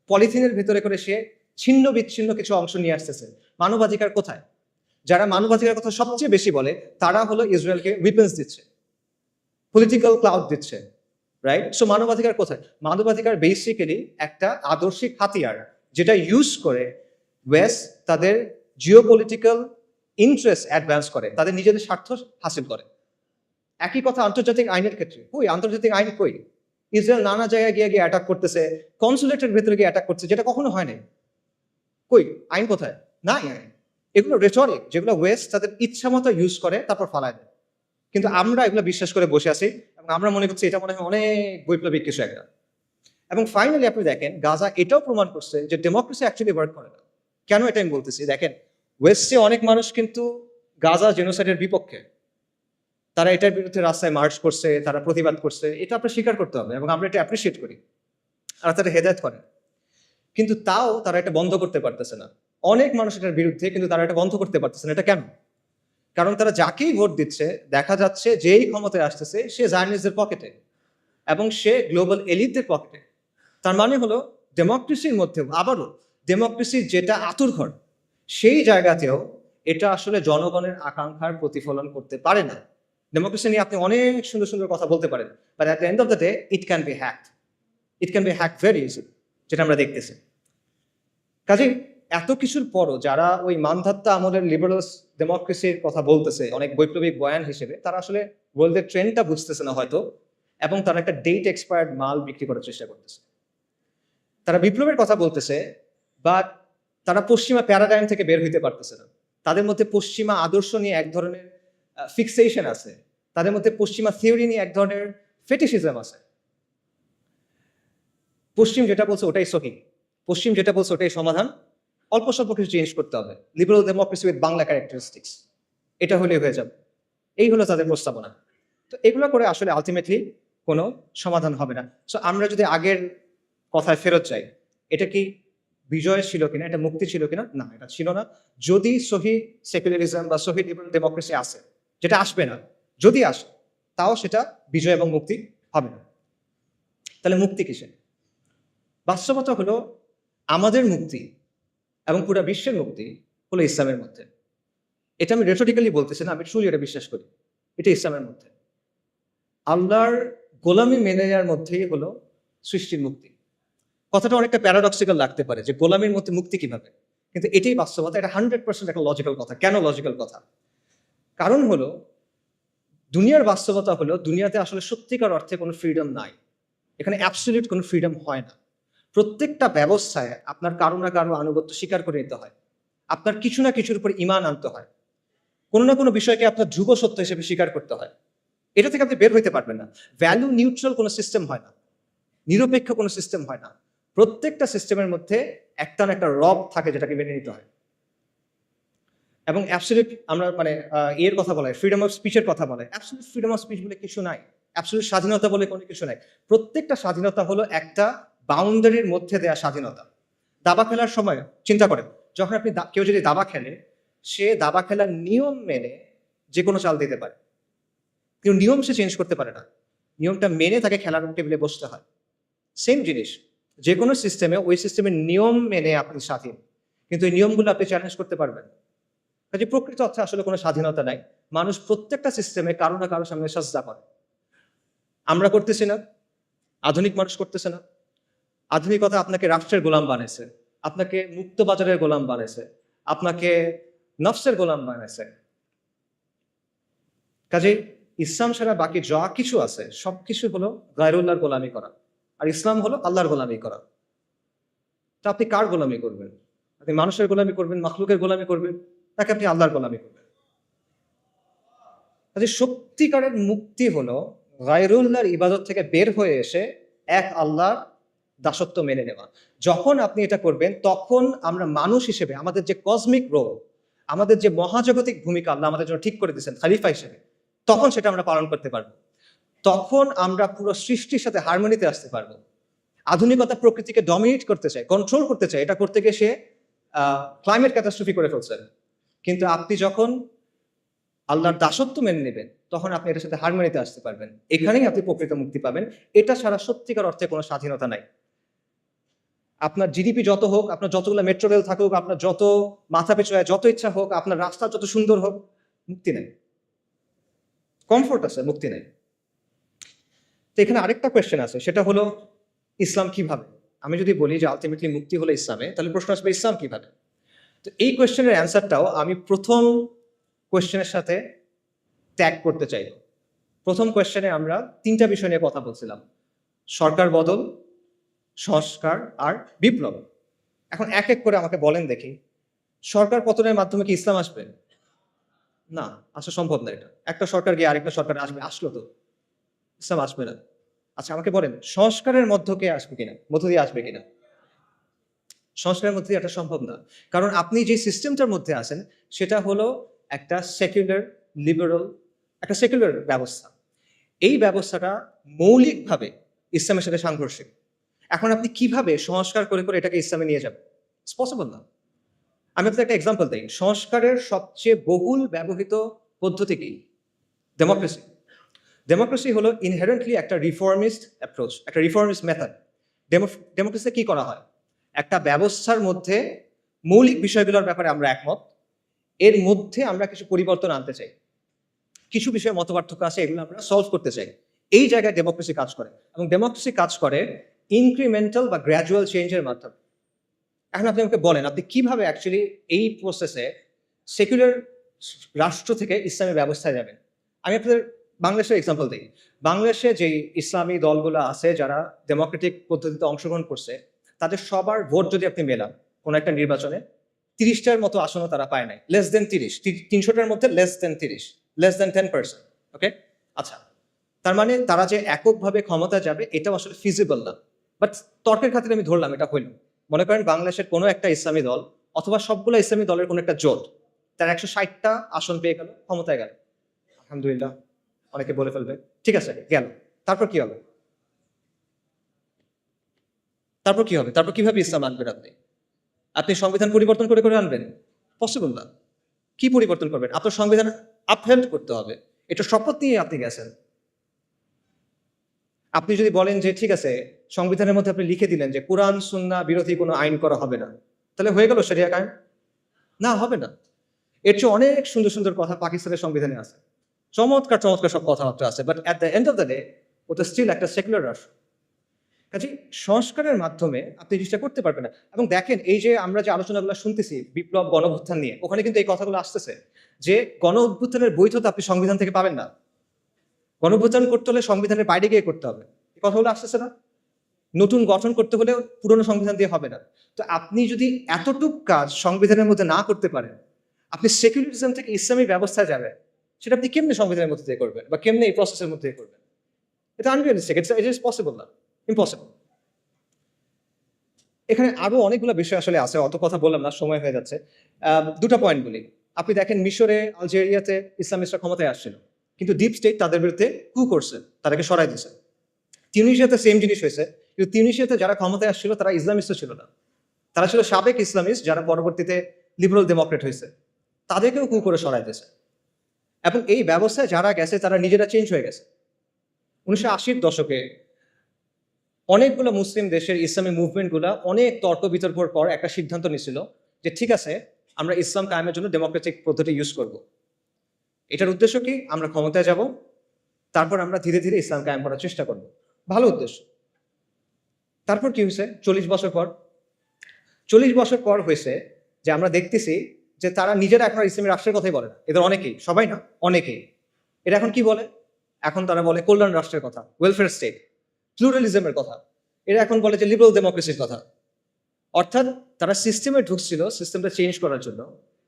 পলিথিনের ভিতরে করে সে ছিন্ন বিচ্ছিন্ন কিছু অংশ নিয়ে আসতেছে। মানবাধিকার কোথায়? যারা মানবাধিকার কথা সবচেয়ে বেশি বলে তারা হলো ইসরায়েলকে উইপেন্স দিচ্ছে, পলিটিক্যাল ক্লাউড দিচ্ছে, রাইট? সো মানবাধিকার কোথায়? মানবাধিকার বেসিক্যালি একটা আদর্শিক হাতিয়ার, যেটা ইউজ করে ওয়েস্ট তাদের জিওপলিটিক্যাল ইন্টারেস্ট অ্যাডভান্স করে, তাদের নিজেদের স্বার্থ হাসিল করে। একই কথা আন্তর্জাতিক আইনের ক্ষেত্রে। কই আন্তর্জাতিক আইন কই? ইসরায়েল নানা জায়গায় গিয়ে গিয়ে অ্যাটাক করতেছে, কনসুলেটের ভেতরে গিয়ে অ্যাটাক করছে, যেটা কখনো হয় নাই। কই আইন কোথায়? নাই আইন। এগুলো রেটরিক, যেগুলো ওয়েস্ট তাদের ইচ্ছা মতো ইউজ করে তারপর ফালায় দেয়। কিন্তু আমরা এগুলো বিশ্বাস করে বসে আছি, এবং আমরা মনে করছি এটা মনে হয় অনেক বৈপ্লবিক কিছু একটা। এবং ফাইনালি আপনি দেখেন গাজা এটাও প্রমাণ করছে যে ডেমোক্রেসি অ্যাকচুয়ালি ওয়ার্ক করে না। কেন এটা আমি বলতেছি? দেখেন, ওয়েস্টে অনেক মানুষ কিন্তু গাজা জেনোসাইডের বিপক্ষে, তারা এটার বিরুদ্ধে রাস্তায় মার্চ করছে, তারা প্রতিবাদ করছে, এটা আপনার স্বীকার করতে হবে, এবং আমরা এটা অ্যাপ্রিসিয়েট করি, আর তারা হেদায়েত করেন। কিন্তু তাও তারা এটা বন্ধ করতে পারতেছে না। অনেক মানুষ এটার বিরুদ্ধে, কিন্তু তারা এটা বন্ধ করতে পারতেছে না। এটা কেন? কারণ তারা যাকেই ভোট দিচ্ছে দেখা যাচ্ছে যেই ক্ষমতায় আসতেছে সে জার্নালিস্টদের পকেটে এবং সে গ্লোবাল এলিটদের পকেটে। তার মানে হলো ডেমোক্রেসির মধ্যেও আবারও ডেমোক্রেসির যেটা আতুরঘর, সেই জায়গাতেও এটা আসলে জনগণের আকাঙ্ক্ষার প্রতিফলন করতে পারে না। ডেমোক্রেসি নিয়ে আপনি অনেক সুন্দর সুন্দর কথা বলতে পারেন, but at the end of the day it can be hacked. It can be hack very easy, যেটা আমরা দেখতেছি। কাজেই এত কিছুর পরও যারা ওই মানধাত্তা আমলের লিবারাল ডেমোক্রেসির কথা বলতেছে অনেক বৈপ্লবিক বয়ান হিসেবে, তারা আসলে ওয়ার্ল্ডের ট্রেন্ডটা বুঝতেছে না হয়তো, এবং তারা একটা ডেট এক্সপায়ার্ড মাল বিক্রি করার চেষ্টা করতেছে। তারা বিপ্লবের কথা বলতেছে, বাট তারা পশ্চিমা প্যারাডাইম থেকে বের হইতে পারতেছে না। তাদের মধ্যে পশ্চিমা আদর্শ নিয়ে এক ধরনের ফিক্সেশন আছে, তাদের মধ্যে পশ্চিমা থিওরি নিয়ে এক ধরনের ফেটিশিজম আছে। পশ্চিম যেটা বলছে ওটাই সহি, পশ্চিম যেটা বলছে ওটাই সমাধান, অল্প স্বল্প কিছু চেঞ্জ করতে হবে। Liberal democracy with Bangla characteristics, এটা হলে হয়ে যাবে। এই হলো তাদের প্রস্তাবনা। তো এগুলো করে আসলে আলটিমেটলি কোনো সমাধান হবে না। সো আমরা যদি আগের কথায় ফেরত যাই, এটা কি বিজয় ছিল কিনা, এটা মুক্তি ছিল কিনা? না, এটা ছিল না। যদি সহি সেকুলারিজম বা সহি লিবারাল ডেমোক্রেসি আসে, যেটা আসবে না, যদি আসে তাও সেটা বিজয় এবং মুক্তি হবে না। তাহলে মুক্তি কিসে? বাস্তবতা হলো আমাদের মুক্তি এবং পুরো বিশ্বের মুক্তি হলো ইসলামের মধ্যে। এটা আমি রেটরিক্যালি বলতেছি না, আমি ট্রুলি এটা বিশ্বাস করি। এটা ইসলামের মধ্যে আল্লাহর গোলামি মেনে নেওয়ার মধ্যেই হলো সৃষ্টির মুক্তি। কথাটা অনেকটা প্যারাডক্সিক্যাল লাগতে পারে যে গোলামির মধ্যে মুক্তি কিভাবে, কিন্তু এটাই বাস্তবতা। এটা 100% একটা লজিক্যাল কথা। কেন লজিক্যাল কথা? কারণ হলো দুনিয়ার বাস্তবতা হলো দুনিয়াতে আসলে সত্যিকার অর্থে কোনো ফ্রিডম নাই। এখানে অ্যাবসলিউট কোনো ফ্রিডম হয় না। প্রত্যেকটা ব্যবস্থায় আপনার কারো না কারো আনুগত্য স্বীকার করে নিতে হয়, আপনার কিছু না কিছুর উপর ঈমান আনতে হয়, কোনো না কোনো বিষয়কে আপনার ধ্রুব সত্য হিসেবে স্বীকার করতে হয়। এটা থেকে আপনি বের হইতে পারবেন না। ভ্যালু নিউট্রাল কোনো সিস্টেম হয় না, নিরপেক্ষ কোনো সিস্টেম হয় না। প্রত্যেকটা সিস্টেমের মধ্যে একটা না একটা রব থাকে যেটাকে মেনে নিতে হয়। এবং অ্যাবসলিউট আমরা মানে এর কথা বলা হয়, ফ্রিডম অফ স্পিচের কথা বলে, অ্যাবসলিউট ফ্রিডম অফ স্পিচ বলে কিছু নাই, অ্যাবসলিউট স্বাধীনতা বলে কোনো কিছু নাই। প্রত্যেকটা স্বাধীনতা হলো একটা বাউন্ডারির মধ্যে দেয়া স্বাধীনতা। দাবা খেলার সময় চিন্তা করেন, যখন আপনি কেউ যদি দাবা খেলে, সে দাবা খেলার নিয়ম মেনে যে কোনো চাল দিতে পারে, কিন্তু নিয়ম সে চেঞ্জ করতে পারে না। নিয়মটা মেনে তাকে খেলার টেবিলে বসতে হয়। সেম জিনিস, যে কোনো সিস্টেমে ওই সিস্টেমের নিয়ম মেনে আপনি স্বাধীন, কিন্তু এই নিয়মগুলো আপনি চ্যালেঞ্জ করতে পারবেন। কাজে প্রকৃত অর্থে আসলে কোনো স্বাধীনতা নাই। মানুষ প্রত্যেকটা সিস্টেমে কারো না কারো সামনে সাজদা করে। আমরা করতেছি না, আধুনিক মানুষ করতেছে না। আধুনিকতা আপনাকে রাষ্ট্রের গোলাম বানাইছে, আপনাকে মুক্ত বাজারের গোলাম বানাইছে, আপনাকে নফসের গোলাম বানাইছে। কাজে ইসলাম ছাড়া বাকি যা কিছু আছে সবকিছু হলো গায়রুল্লাহর গোলামি করা, আর ইসলাম হলো আল্লাহর গোলামি করা। তা আপনি কার গোলামি করবেন? আপনি মানুষের গোলামি করবেন, মাখলুকের গোলামি করবেন, তাকে আপনি আল্লাহর গোলামি করবেন। কাজে সত্যিকারের মুক্তি হলো গায়রুল্লাহর ইবাদত থেকে বের হয়ে এসে এক আল্লাহর দাসত্ব মেনে নেওয়া। যখন আপনি এটা করবেন, তখন আমরা মানুষ হিসেবে আমাদের যে কসমিক রোল, আমাদের যে মহাজাগতিক ভূমিকা আল্লাহ আমাদের জন্য ঠিক করে দিয়েছেন খলিফা হিসেবে, তখন সেটা আমরা পালন করতে পারবো। তখন আমরা পুরো সৃষ্টির সাথে হারমোনিতে আসতে পারবো। আধুনিকতা প্রকৃতিকে ডমিনেট করতে চায়, কন্ট্রোল করতে চায়, এটা করতে গিয়ে সে ক্লাইমেট ক্যাটাস্ট্রফি করে ফেলছে। কিন্তু আপনি যখন আল্লাহর দাসত্ব মেনে নেবেন, তখন আপনি এটার সাথে হারমোনিতে আসতে পারবেন। এখানেই আপনি প্রকৃত মুক্তি পাবেন। এটা ছাড়া সত্যিকার অর্থে কোনো স্বাধীনতা নাই। আপনার জিডিপি যত হোক, আপনার যতগুলো মেট্রো রেল থাকুক, আপনার যত মাথা পিছু যত ইচ্ছা হোক, আপনার রাস্তা যত সুন্দর হোক, মুক্তি নেই। কমফোর্ট আছে, মুক্তি নেই। তো এখানে আরেকটা কোয়েশ্চেন আছে, সেটা হলো ইসলাম কিভাবে? আমি যদি বলি যে আলটিমেটলি মুক্তি হলো ইসলামে, তাহলে প্রশ্ন আসবে ইসলাম কিভাবে? তো এই কোয়েশ্চেনের অ্যান্সারটাও আমি প্রথম কোয়েশ্চেনের সাথে ট্যাগ করতে চাই। প্রথম কোয়েশ্চেনে আমরা তিনটা বিষয় নিয়ে কথা বলছিলাম: সরকার বদল, সংস্কার আর বিপ্লব। এখন এক এক করে আমাকে বলেন দেখি, সরকার পতনের মাধ্যমে কি ইসলাম আসবে? না, আসা সম্ভব না। এটা একটা সরকার গিয়ে আরেকটা সরকার আসবে, আসলো তো ইসলাম আসবে না। আচ্ছা আমাকে বলেন, সংস্কারের মধ্য দিয়ে আসবে কিনা? সংস্কারের মধ্যে দিয়ে এটা সম্ভব না। কারণ আপনি যে সিস্টেমটার মধ্যে আছেন সেটা হলো একটা সেকুলার লিবারাল, একটা সেকুলার ব্যবস্থা। এই ব্যবস্থাটা মৌলিকভাবে ইসলামের সাথে সাংঘর্ষিক। এখন আপনি কিভাবে সংস্কার করে করে এটাকে ইসলামে নিয়ে যাবেন? ইটস পসিবল না। আমি আপনাকে একটা এক্সাম্পল দিই। সংস্কারের সবচেয়ে বহুল ব্যবহৃত পদ্ধতি কি? ডেমোক্রেসি। ডেমোক্রেসি হলো ইনহেরেন্টলি একটা রিফর্মিস্ট অ্যাপ্রোচ, একটা রিফর্মিস্ট মেথড। ডেমোক্রেসিতে কি করা হয়? একটা ব্যবস্থার মধ্যে মৌলিক বিষয়গুলোর ব্যাপারে আমরা একমত, এর মধ্যে আমরা কিছু পরিবর্তন আনতে চাই, কিছু বিষয়ে মতপার্থক্য আছে, এগুলো আমরা সলভ করতে চাই। এই জায়গায় ডেমোক্রেসি কাজ করে, এবং ডেমোক্রেসি কাজ করে ইনক্রিমেন্টাল বা গ্র্যাজুয়াল চেঞ্জের মাধ্যমে। এখন আপনি আমাকে বলেন, আপনি কিভাবে অ্যাকচুয়ালি এই প্রসেসে সেকুলার রাষ্ট্র থেকে ইসলামী ব্যবস্থায় যাবেন? আমি আপনাদের বাংলাদেশের এক্সাম্পল দিই। বাংলাদেশে যে ইসলামী দলগুলো আছে যারা ডেমোক্রেটিক পদ্ধতিতে অংশগ্রহণ করছে, তাদের সবার ভোট যদি আপনি মেলান কোনো একটা নির্বাচনে, 30টার মতো আসনও তারা পায় নাই। লেস দেন 30, 300টার মধ্যে লেস দেন 30, লেস দেন 10%। ওকে, আচ্ছা, তার মানে তারা যে এককভাবে ক্ষমতা যাবে এটাও আসলে ফিজিবল না। বাট তর্কের খাতিরে আমি ধরলাম এটা হইল। মনে করেন বাংলাদেশের কোনো একটা ইসলামী দল অথবা সবগুলো ইসলামী দলের কোনো একটা জোট, তার 160টা আসন পেয়ে গেল, ক্ষমতায় গেল। আলহামদুলিল্লাহ, অনেকে বলে ফেলবে ঠিক আছে গেল, তারপর কি হবে? তারপর কিভাবে ইসলাম আনবেন? আপনি সংবিধান পরিবর্তন করে করে আনবেন? পসিবল না। কি পরিবর্তন করবেন? আপনার সংবিধান আপহেল্ড করতে হবে। এটা শপথ নিয়ে আপনি গেছেন। আপনি যদি বলেন যে ঠিক আছে, সংবিধানের মধ্যে আপনি লিখে দিলেন যে কোরআন সুন্নাহ বিরোধী কোনো আইন করা হবে না, তাহলে হয়ে গেল শরিয়া কায়েম? না, হবে না। এর চেয়ে অনেক সুন্দর সুন্দর কথা পাকিস্তানের সংবিধানে আছে, চমৎকার চমৎকার সব কথাবার্তা আছে, but at the end of the day ওটা স্টিল একটা সেকুলার রাষ্ট্র। কাজে সংস্কারের মাধ্যমে আপনি জিনিসটা করতে পারবেন না। এবং দেখেন, এই যে আমরা যে আলোচনাগুলো শুনতেছি বিপ্লব গণঅভ্যুত্থান নিয়ে, ওখানে কিন্তু এই কথাগুলো আসতেছে যে গণ অভ্যুত্থানের বৈধতা আপনি সংবিধান থেকে পাবেন না, গণঅভ্যুত্থান করতে হলে সংবিধানের বাইরে গিয়ে করতে হবে। এই কথাগুলো আসতেছে না? নতুন গঠন করতে হলে পুরনো সংবিধান দিয়ে হবে না। তো আপনি যদি এতটুক কাজ সংবিধানের মধ্যে না করতে পারেন, আপনি সেকুলারিজম থেকে ইসলামী ব্যবস্থায় যাবেন, সেটা আপনি কেমনে সংবিধানের মধ্যে দিয়ে করবেন বা কেমনে এই প্রসেসের মধ্যে দিয়ে করবেন? এটা আনরিয়ালিস্টিক, ইট ইজ পসিবল না, ইম্পসিবল। এখানে আরো অনেকগুলো বিষয় আসলে আছে, অত কথা বললাম না, সময় হয়ে যাচ্ছে। দুটো পয়েন্ট বলি। আপনি দেখেন মিশরে, আলজেরিয়াতে ইসলামিস্টরা ক্ষমতায় আসছিল, কিন্তু ডিপ স্টেট তাদের বিরুদ্ধে কু করছে, তাদেরকে সরাই দিয়েছে। তিউনিসিয়াতে সেম জিনিস হয়েছে, কিন্তু তিউনিসিয়াতে যারা ক্ষমতায় আসছিল তারা ইসলামিস্ট ছিল না, তারা ছিল সাবেক ইসলামিস্ট যারা পরবর্তীতে লিবারাল ডেমোক্রেট হয়েছে, তাদেরকেও কু করে সরাই দিয়েছে। এবং এই ব্যবস্থায় যারা গেছে তারা নিজেরা চেঞ্জ হয়ে গেছে। 1980-র দশকে অনেকগুলো মুসলিম দেশের ইসলামী মুভমেন্টগুলো অনেক তর্ক বিতর্কর পর একটা সিদ্ধান্ত নিয়েছিল যে ঠিক আছে, আমরা ইসলাম কায়েমের জন্য ডেমোক্রেটিক পদ্ধতি ইউজ করব। এটার উদ্দেশ্য কি? আমরা ক্ষমতায় যাব, তারপর আমরা ধীরে ধীরে ইসলাম কায়েম করার চেষ্টা করব। ভালো উদ্দেশ্য। তারপর কি হয়েছে? 40 বছর পর হয়েছে যে আমরা দেখতেছি যে তারা নিজেরা এখন আর ইসলামী রাষ্ট্রের কথাই বলে না। এদের অনেকেই, সবাই না, অনেকেই। এরা এখন কি বলে? এখন তারা বলে কল্যাণ রাষ্ট্রের কথা, ওয়েলফেয়ার স্টেট, প্লুরালিজমের কথা। এরা এখন বলে যে লিবারাল ডেমোক্রেসির কথা। অর্থাৎ তারা সিস্টেমে ঢুকছিল সিস্টেমটা চেঞ্জ করার জন্য,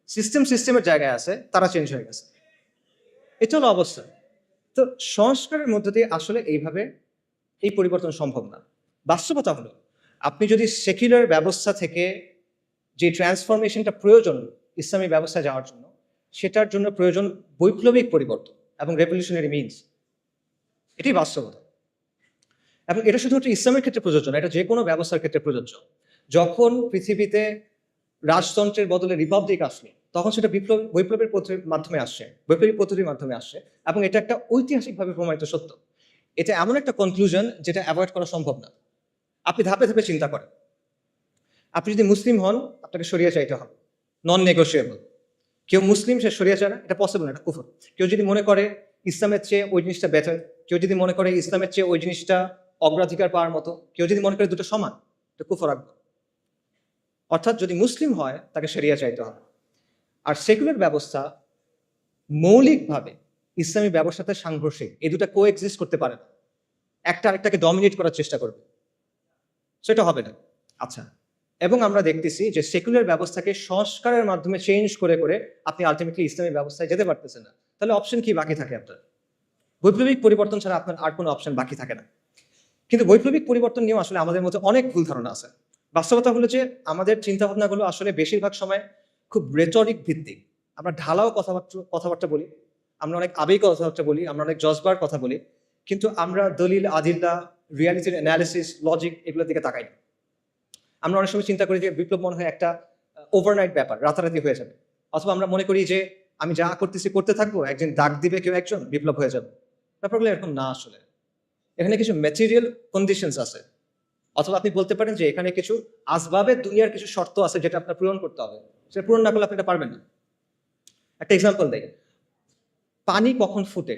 সিস্টেমের জায়গায় আছে, তারা চেঞ্জ হয়ে গেছে। এটা হলো অবস্থা। তো সংস্কারের মধ্য দিয়ে আসলে এইভাবে এই পরিবর্তন সম্ভব না। বাস্তবতা হলো, আপনি যদি সেকুলার ব্যবস্থা থেকে যে ট্রান্সফরমেশনটা প্রয়োজন ইসলামী ব্যবস্থায় যাওয়ার জন্য, সেটার জন্য প্রয়োজন বৈপ্লবিক পরিবর্তন এবং রেভলিউশনারি মিনস। এটাই বাস্তবতা। এবং এটা শুধুমাত্র ইসলামের ক্ষেত্রে প্রযোজ্য না, এটা যে কোনো ব্যবস্থার ক্ষেত্রে প্রযোজ্য। যখন পৃথিবীতে রাজতন্ত্রের বদলে রিপাবলিক আসলো, তখন সেটা বৈপ্লবের মাধ্যমে আসছে, বৈপ্লবিক পদ্ধতির মাধ্যমে আসছে, এবং এটা একটা ঐতিহাসিকভাবে প্রমাণিত সত্য। এটা এমন একটা কনক্লুশন যেটা অ্যাভয়েড করা সম্ভব না। আপনি ধাপে ধাপে চিন্তা করেন। আপনি যদি মুসলিম হন, আপনাকে শরিয়া চাইতে হবে, নন নেগোশিয়েবল। কেউ মুসলিম, সে শরিয়া চায় না, এটা পসিবল না, এটা কুফর। কেউ যদি মনে করে ইসলামের চেয়ে ওই জিনিসটা বেটার, কেউ যদি মনে করে ইসলামের চেয়ে ওই জিনিসটা অগ্রাধিকার পাওয়ার মতো, কেউ যদি মনে করে দুটো সমান, এটা কুফর আকবর। অর্থাৎ যদি মুসলিম হয় তাকে শরিয়া চাইতে হবে। আর সেকুলার ব্যবস্থা মৌলিকভাবে ইসলামী ব্যবস্থার সাথে সাংঘর্ষিক, এই দুটা কো এক্সিস্ট করতে পারে না। একটা আরেকটাকে ডমিনেট করার চেষ্টা করবে, সেটা হবে না। আচ্ছা, এবং আমরা দেখতেছি যে সেকুলার ব্যবস্থাকে সংস্কারের মাধ্যমে চেঞ্জ করে করে আপনি আলটিমেটলি ইসলামী ব্যবস্থায় যেতে পারতেছেন না। তাহলে অপশন কি বাকি থাকে আপনার? বৈপ্লবিক পরিবর্তন ছাড়া আপনার আর কোনো অপশন বাকি থাকে না। কিন্তু বৈপ্লবিক পরিবর্তন নিয়েও আসলে আমাদের মধ্যে অনেক ভুল ধারণা আছে। বাস্তবতা হলো যে আমাদের চিন্তা ভাবনাগুলো আসলে বেশিরভাগ সময় খুব রেটরিক ভিত্তিক। আমরা ঢালাও কথাবার্তা বলি, আমরা অনেক আবেগ কথাবার্তা বলি, আমরা অনেক জজবার কথা বলি, কিন্তু আমরা দলিল, আদিল্লা, রিয়ালিটির অ্যানালিসিস, লজিক এগুলোর দিকে তাকাই না। আমরা অনেক সময় চিন্তা করি যে বিপ্লব মনে হয় একটা ওভারনাইট ব্যাপার, রাতারাতি হয়ে যাবে। অথবা আমরা মনে করি যে আমি যা করতেছি করতে থাকবো, একদিন দাগ দিবে কেউ একজন, বিপ্লব হয়ে যাবে। ব্যাপারগুলো এরকম না আসলে। এখানে কিছু ম্যাটেরিয়াল কন্ডিশনস আছে, অথবা আপনি বলতে পারেন যে এখানে কিছু আসবাবের দুনিয়ার কিছু শর্ত আছে যেটা আপনার পূরণ করতে হবে। সেটা পূরণ না করলে আপনি এটা পারবেন না। একটা এক্সাম্পল দেয়, পানি কখন ফুটে?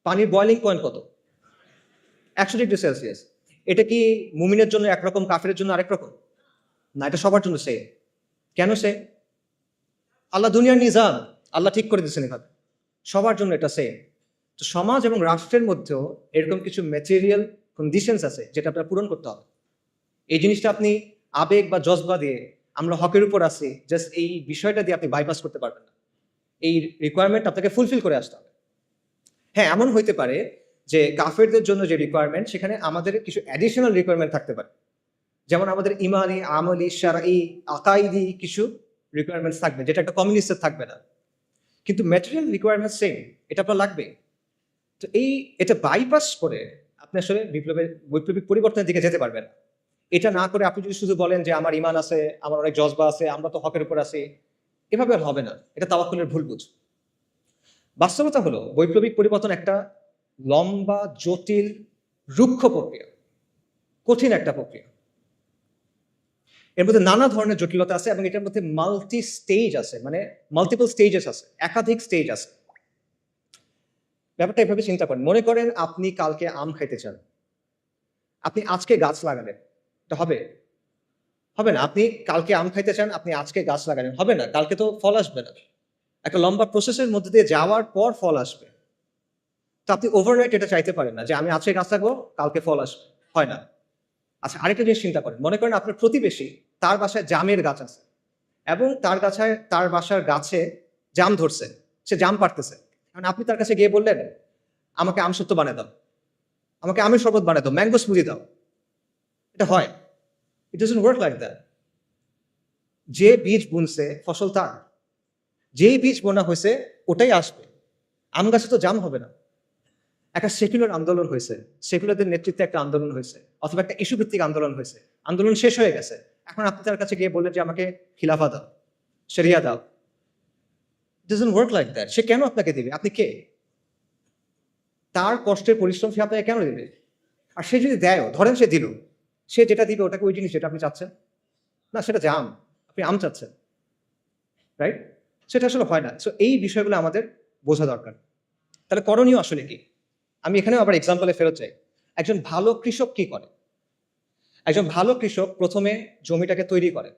পানির বয়লিং পয়েন্ট কত? 100°C। এটা কি মুমিনের জন্য একরকম, কাফেরের জন্য আরেক রকম? না, এটা সবার জন্য সেম। কেন সে? আল্লাহ দুনিয়ার নিজাম, আল্লাহ ঠিক করে দিচ্ছেন এভাবে, সবার জন্য এটা সেম। তো সমাজ এবং রাষ্ট্রের মধ্যেও এরকম কিছু ম্যাটেরিয়াল কন্ডিশনস আছে যেটা আপনার পূরণ করতে হবে। এই জিনিসটা আপনি আবেগ বা জজবা দিয়ে আমরা হকের উপর আছি জাস্ট এই বিষয়টা দিয়ে আপনি বাইপাস করতে পারবেন না। এই রিকোয়ারমেন্ট আপনাকে ফুলফিল করে আসতে হবে। হ্যাঁ, এমন হইতে পারে যে কাফেরদের জন্য যে রিকোয়ারমেন্ট, সেখানে আমাদের কিছু অ্যাডিশনাল রিকোয়ারমেন্ট থাকতে পারে। যেমন আমাদের ইমানি, আমলি, শারঈ, আকাইদি কিছু রিকোয়ারমেন্টস থাকবে, যেটা একটা কমিউনিস্টের থাকবে না। কিন্তু ম্যাটেরিয়াল রিকোয়ারমেন্ট সেম, এটা আপনার লাগবে। তো এটা বাইপাস করে আপনি আসলে বৈপ্লবিক পরিবর্তনের দিকে যেতে পারবেন। এটা না করে আপনি যদি শুধু বলেন যে আমার ইমান আছে, আমার অনেক জজবা আছে, আমরা তো হকের উপর আছি, এভাবে আর হবে না। এটা তাওয়াক্কুলের ভুল বুঝ। বাস্তবতা হলো বৈপ্লবিক পরিবর্তন একটা লম্বা, জটিল, রুক্ষ প্রক্রিয়া, কঠিন একটা প্রক্রিয়া। এর মধ্যে নানা ধরনের জটিলতা আছে এবং এটার মধ্যে মাল্টি স্টেজ আছে, মানে মাল্টিপল স্টেজেস আছে, একাধিক স্টেজ আছে। ব্যাপারটা এভাবে চিন্তা করেন, মনে করেন আপনি কালকে আম খাইতে চান, আপনি আজকে গাছ লাগালেন, এটা হবে? হবে না। আপনি কালকে আম খাইতে চান, আপনি আজকে গাছ লাগালেন, হবে না, কালকে তো ফল আসবে না। একটা লম্বা প্রসেসের মধ্যে দিয়ে যাওয়ার পর ফল আসবে। তো আপনি ওভারনাইট এটা চাইতে পারেন না যে আমি আজকে গাছ লাগাবো, কালকে ফল আসবে, হয় না। আচ্ছা, আরেকটা জিনিস চিন্তা করেন, মনে করেন আপনার প্রতিবেশী, তার বাসায় জামের গাছ আছে এবং তার বাসার গাছে জাম ধরছে, সে জাম পাড়তেছে। কারণ আপনি তার কাছে গিয়ে বললেন, আমাকে আমসত্ত্ব বানিয়ে দাও, আমাকে আমের শরবত বানিয়ে দাও, ম্যাঙ্গো স্মুদি দাও। এটা হয়? It doesn't work like that. যে বীজ বুনছে ফসল তার, যেই বীজ বোনা হয়েছে ওটাই আসবে। আম গাছে তো জাম হবে না। একটা সেকুলার আন্দোলন হয়েছে, সেকুলারদের নেতৃত্বে একটা আন্দোলন হয়েছে, অথবা একটা ইস্যু ভিত্তিক আন্দোলন হয়েছে, আন্দোলন শেষ হয়ে গেছে, এখন আপনি তার কাছে গিয়ে বললেন যে আমাকে খিলাফা দাও, শরিয়া দাও। Doesn't work like that. সে কেন আপনাকে দিবে? আপনি কে? তার কষ্টের পরিশ্রম সে আপনাকে কেন দিবে? আর সে যদি দেয়ও, ধরেন সে দিল, সে যেটা দিবে ওটাকে ওই জিনিস যেটা আপনি চাচ্ছেন না, সেটা জাম, আপনি আম চাচ্ছেন, রাইট? সেটা আসলে হয় না। সো এই বিষয়গুলো আমাদের বোঝা দরকার। তাহলে করণীয় আসলে কি? আমি এখানেও আবার এক্সাম্পলে ফেরত চাই। একজন ভালো কৃষক কি করে? একজন ভালো কৃষক প্রথমে জমিটাকে তৈরি করে,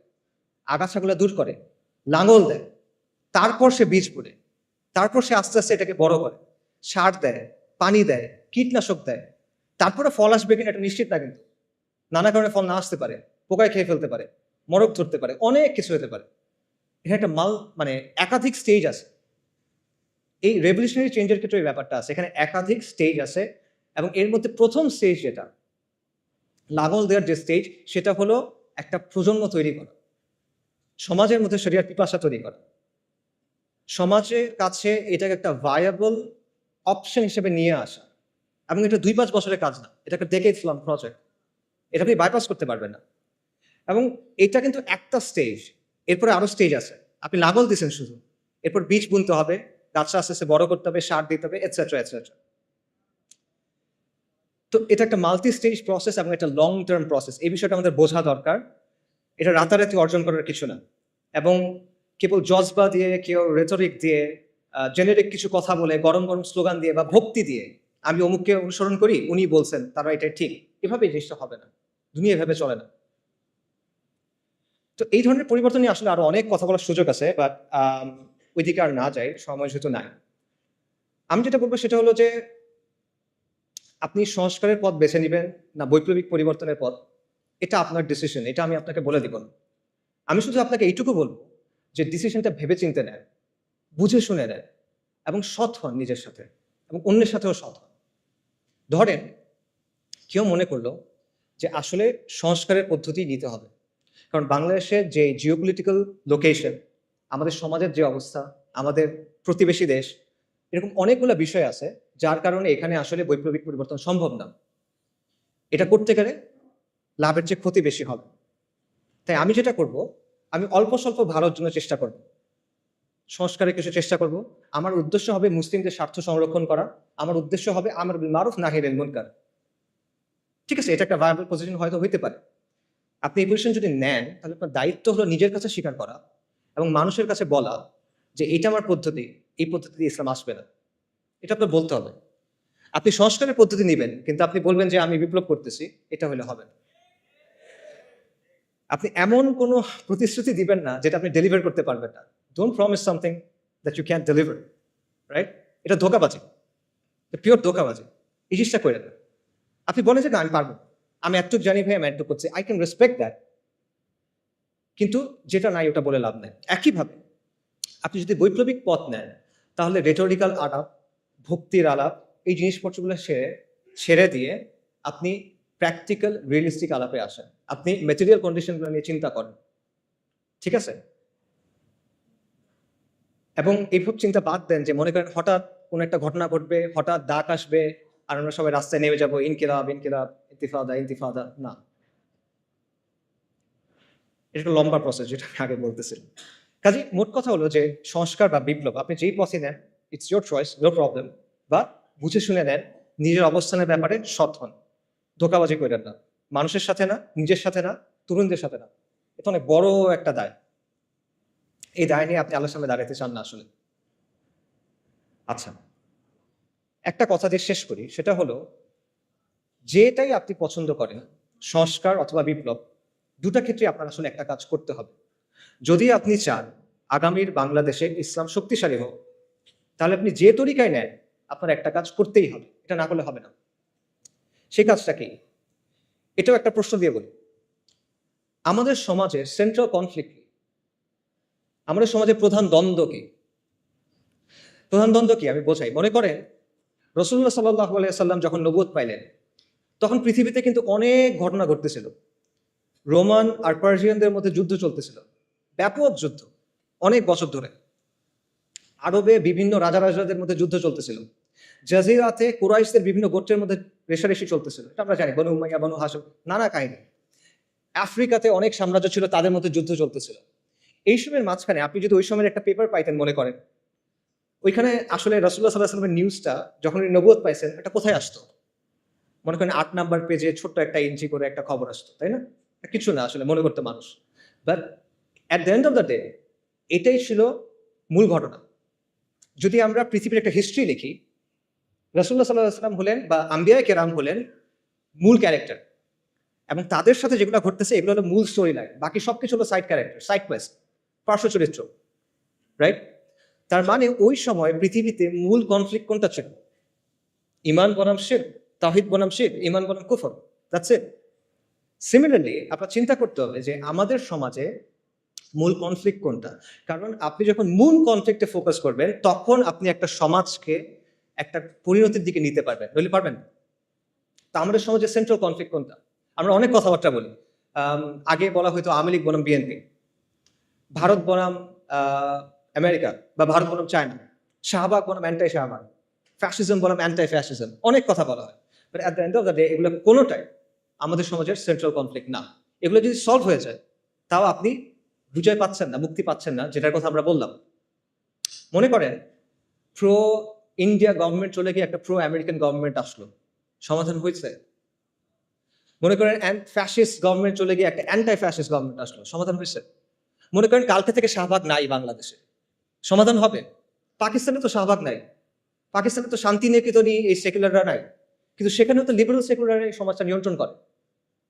আগাছাগুলো দূর করে, লাঙল দেয়, তারপর সে বীজ বুনে, তারপর সে আস্তে আস্তে এটাকে বড় করে, সার দেয়, পানি দেয়, কীটনাশক দেয়। তারপরে ফল আসবে কিনা এটা নিশ্চিত না, কিন্তু নানা কারণে ফল না আসতে পারে, পোকায় খেয়ে ফেলতে পারে, মরক ধরতে পারে, অনেক কিছু হতে পারে। এখানে একটা মানে একাধিক স্টেজ আছে। এই রেভলিউশনারি চেঞ্জের ক্ষেত্রে এই ব্যাপারটা আছে, এখানে একাধিক স্টেজ আছে। এবং এর মধ্যে প্রথম স্টেজ যেটা, লাঙল দেওয়ার যে স্টেজ, সেটা হলো একটা প্রজন্ম তৈরি করা, সমাজের মধ্যে শরিয়ার পিপাসা তৈরি করা, সমাজের কাছে এটাকে একটা ভায়াবল অপশন হিসেবে নিয়ে আসা। এবং এটা 2-5 বছরের কাজ না, এটা একটা ডেকেডস লং প্রজেক্ট, এটা আপনি বাইপাস করতে পারবেন না। এবং এটা কিন্তু একটা স্টেজ, এরপরে আরো স্টেজ আছে। আপনি লাঙল দিচ্ছেন শুধু, এরপর বীজ বুনতে হবে, গাছটা আস্তে আস্তে বড় করতে হবে, সার দিতে হবে, এটসেট্রা এটসেট্রা। তো এটা একটা মাল্টি স্টেজ প্রসেস এবং একটা লং টার্ম প্রসেস। এই বিষয়টা আমাদের বোঝা দরকার। এটা রাতারাতি অর্জন করার কিছু না। এবং কেবল জজবা দিয়ে, কেউ রেটরিক দিয়ে, জেনেরিক কিছু কথা বলে, গরম গরম স্লোগান দিয়ে বা ভক্তি দিয়ে, আমি অমুককে অনুসরণ করি, উনি বলছেন তারা এটা ঠিক, এভাবে এই জিনিসটা হবে না। দুনিয়া এভাবে চলে না। তো এই ধরনের পরিবর্তন নিয়ে আসলে আরো অনেক কথা বলার সুযোগ আছে, বাট ওইদিকে আর না যাই, সময় যেহেতু নাই। আমি যেটা বলবো সেটা হলো যে আপনি সংস্কারের পথ বেছে নেবেন না বৈপ্লবিক পরিবর্তনের পথ, এটা আপনার ডিসিশন, এটা আমি আপনাকে বলে দিব না। আমি শুধু আপনাকে এইটুকু বলবো যে ডিসিশনটা ভেবে চিনতে নেন, বুঝে শুনে নেন, এবং সৎ হন নিজের সাথে এবং অন্যের সাথেও সৎ হন। ধরেন কেউ মনে করলো যে আসলে সংস্কারের পদ্ধতি নিতে হবে, কারণ বাংলাদেশের যে জিওপলিটিক্যাল লোকেশন, আমাদের সমাজের যে অবস্থা, আমাদের প্রতিবেশী দেশ, এরকম অনেকগুলো বিষয় আছে যার কারণে এখানে আসলে বৈপ্লবিক পরিবর্তন সম্ভব না। এটা করতে গেলে লাভের চেয়ে ক্ষতি বেশি হবে। তাই আমি যেটা করব, আমি অল্প স্বল্প ভালোর জন্য চেষ্টা করব, সংস্কারের কিছু চেষ্টা করব। আমার উদ্দেশ্য হবে মুসলিমদের স্বার্থ সংরক্ষণ করা, আমার উদ্দেশ্য হবে আমর বিল মারুফ নাহি আনিল মুনকার। ঠিক আছে, এটা একটা ভায়াবল পজিশন হয়তো হইতে পারে। আপনি এই পজিশন যদি নেন, তাহলে আপনার দায়িত্ব হলো নিজের কাছে স্বীকার করা এবং মানুষের কাছে বলা যে এটা আমার পদ্ধতি, এই পদ্ধতিতে ইসলাম আসবে না, এটা আপনার বলতে হবে। আপনি সংস্কারের পদ্ধতি নেবেন, কিন্তু আপনি বলবেন যে আমি বিপ্লব করতেছি, এটা হলে হবে না। আপনি এমন কোনো প্রতিশ্রুতি দিবেন না যেটা আপনি ডেলিভার করতে পারবেন না। Don't promise something that you can deliver, right? এটা ধোঁকাবাজি, পিওর ধোঁকাবাজি। এই জিনিসটা করে না। আপনি বলেন যে না আমি পারবো, আমি এতটুকু জানি ভাই, আমি এতটুকু করছি, আই ক্যান রেসপেক্ট দ্যাট, কিন্তু যেটা নাই ওটা বলে লাভ নেই। একইভাবে আপনি যদি বৈপ্লবিক পথ নেন, তাহলে রেটোরিক্যাল আলাপ, ভক্তির আলাপ, এই জিনিসপত্রগুলো ছেড়ে দিয়ে আপনি প্র্যাকটিক্যাল রিয়েলিস্টিক আলাপে আসেন। আপনি মেটেরিয়াল কন্ডিশনগুলো নিয়ে চিন্তা করেন, ঠিক আছে? এবং এইসব চিন্তা বাদ দেন যে মনে করেন হঠাৎ কোনো একটা ঘটনা ঘটবে, হঠাৎ ডাক আসবে, আর আমরা সবাই রাস্তায় নেমে যাবো, ইনকিলাব ইনকিলাব, ইন্তিফাদা ইন্তিফাদা। না, এটা একটা লম্বা প্রসেস, যেটা আমি আগে বলতেছিলাম। কাজে মোট কথা হলো যে সংস্কার বা বিপ্লব আপনি যেই পথে নেন, it's your choice, no problem. বা বুঝে শুনে নেন, নিজের অবস্থানের ব্যাপারে সৎ হন, ধোঁকাবাজি করেন না, মানুষের সাথে না, নিজের সাথে না, তরুণদের সাথে না। এটা অনেক বড় একটা দায়। এই দায় নিয়ে আপনি আলোর সামনে দাঁড়াতে চান না আসলে। আচ্ছা, একটা কথা দিয়ে শেষ করি, সেটা হলো যেটাই আপনি পছন্দ করেন, সংস্কার অথবা বিপ্লব, দুটা ক্ষেত্রে আপনার আসলে একটা কাজ করতে হবে। যদি আপনি চান আগামীর বাংলাদেশে ইসলাম শক্তিশালী হোক, তাহলে আপনি যে তরিকায় নেন, আপনার একটা কাজ করতেই হবে, এটা না করলে হবে না। সেই কাজটা কি? এটাও একটা প্রশ্ন দিয়ে বলি, আমাদের সমাজের সেন্ট্রাল কনফ্লিক্ট কি? আমাদের সমাজের প্রধান দ্বন্দ্ব কি? প্রধান দ্বন্দ্ব কি আমি বোঝাই। মনে করেন রাসূলুল্লাহ সাল্লাল্লাহু আলাইহি সাল্লাম যখন নবুয়ত পাইলেন, তখন পৃথিবীতে কিন্তু অনেক ঘটনা ঘটতেছিল। রোমান আর পার্সিয়ানদের মধ্যে যুদ্ধ চলতেছিল, ব্যাপক যুদ্ধ, অনেক বছর ধরে। আরবে বিভিন্ন রাজাদের মধ্যে যুদ্ধ চলতেছিল। জাজিরাতে কুরাইশদের বিভিন্ন গোত্রের মধ্যে রেষারেষি চলতেছিল, এটা আমরা জানি, বনু উমাইয়া, বনু হাশিম, নানা কাহিনী। আফ্রিকাতে অনেক সাম্রাজ্য ছিল, তাদের মধ্যে যুদ্ধ চলতেছিল। এইসবের মাঝখানে আপনি যদি ওই সময়ের একটা পেপার পাইতেন, মনে করেন ওইখানে আসলে রাসূলুল্লাহ সাল্লাল্লাহু আলাইহি ওয়াসাল্লামের নিউজটা যখন উনি নবুয়ত পাইছেন, এটা কোথায় আসতো? মনে করেন ৮ নাম্বার পেজে ছোট্ট একটা ইঞ্চি করে একটা খবর আসতো, তাই না? কিছু না আসলে মনে করতে মানুষ। But at the end of the day এটাই ছিল মূল ঘটনা। যদি আমরা পৃথিবীর একটা হিস্ট্রি লিখি, রাসূলুল্লাহ সাল্লাল্লাহু আলাইহি ওয়াসাল্লাম হলেন বা আম্বিয়ায়ে কেরাম হলেন মূল ক্যারেক্টার, এবং তাদের সাথে যেগুলো ঘটতেছে এগুলো হলো মূল স্টোরি লাইন, বাকি সবকিছু হলো সাইড ক্যারেক্টার, সাইড কোয়েস্ট, পার্শ্ব চরিত্র, রাইট? তার মানে ওই সময় পৃথিবীতে মূল কনফ্লিক্ট কোনটা ছিল? ইমান বনাম শিরক, তাওহীদ বনাম শিরক, ইমান বনাম কুফর, দ্যাটস ইট। সিমিলারলি আপনার চিন্তা করতে হবে যে আমাদের সমাজে মূল কনফ্লিক্ট কোনটা। কারণ আপনি যখন মূল কনফ্লিক্টে ফোকাস করবেন, তখন আপনি একটা সমাজকে একটা পরিণতির দিকে নিতে পারবেন, নইলে পারবেন না। তা আমাদের সমাজে সেন্ট্রাল কনফ্লিক্ট কোনটা? আমরা অনেক কথাবার্তা বলি। আগে বলা হয়তো আওয়ামী লীগ বনাম বিএনপি, ভারত বনাম আমেরিকা, বা ভারত বনাম চায়না, শাহবাগ বনাম অ্যান্টাই শাহবাগ, ফ্যাসিজম বনাম অ্যান্টাই ফ্যাসিজম, অনেক কথা বলা হয়। But at the end of the day এগুলো কোনোটাই আমাদের সমাজের সেন্ট্রাল কনফ্লিক্ট না। এগুলো যদি সলভ হয়ে যায়, তাও আপনি বিজয় পাচ্ছেন না, মুক্তি পাচ্ছেন না, যেটার কথা আমরা বললাম। মনে করেন প্রো ইন্ডিয়া গভর্নমেন্ট চলে গিয়ে একটা প্রো আমেরিকান গভর্নমেন্ট আসলো, সমাধান হয়েছে? মনে করেন ফ্যাসিস্ট গভর্নমেন্ট চলে গিয়ে একটা অ্যান্টাই ফ্যাসিস্ট গভর্নমেন্ট আসলো, সমাধান হয়েছে? মনে করেন কালকে থেকে শাহবাগ নাই বাংলাদেশে, সমাধান হবে? পাকিস্তানে তো শাহবাগ নাই, পাকিস্তানে তো শান্তি নিকেতনই এই সেকুলাররা নাই, কিন্তু সেখানেও তো লিবারেল সেকুলার এই সমাজটা নিয়ন্ত্রণ করে।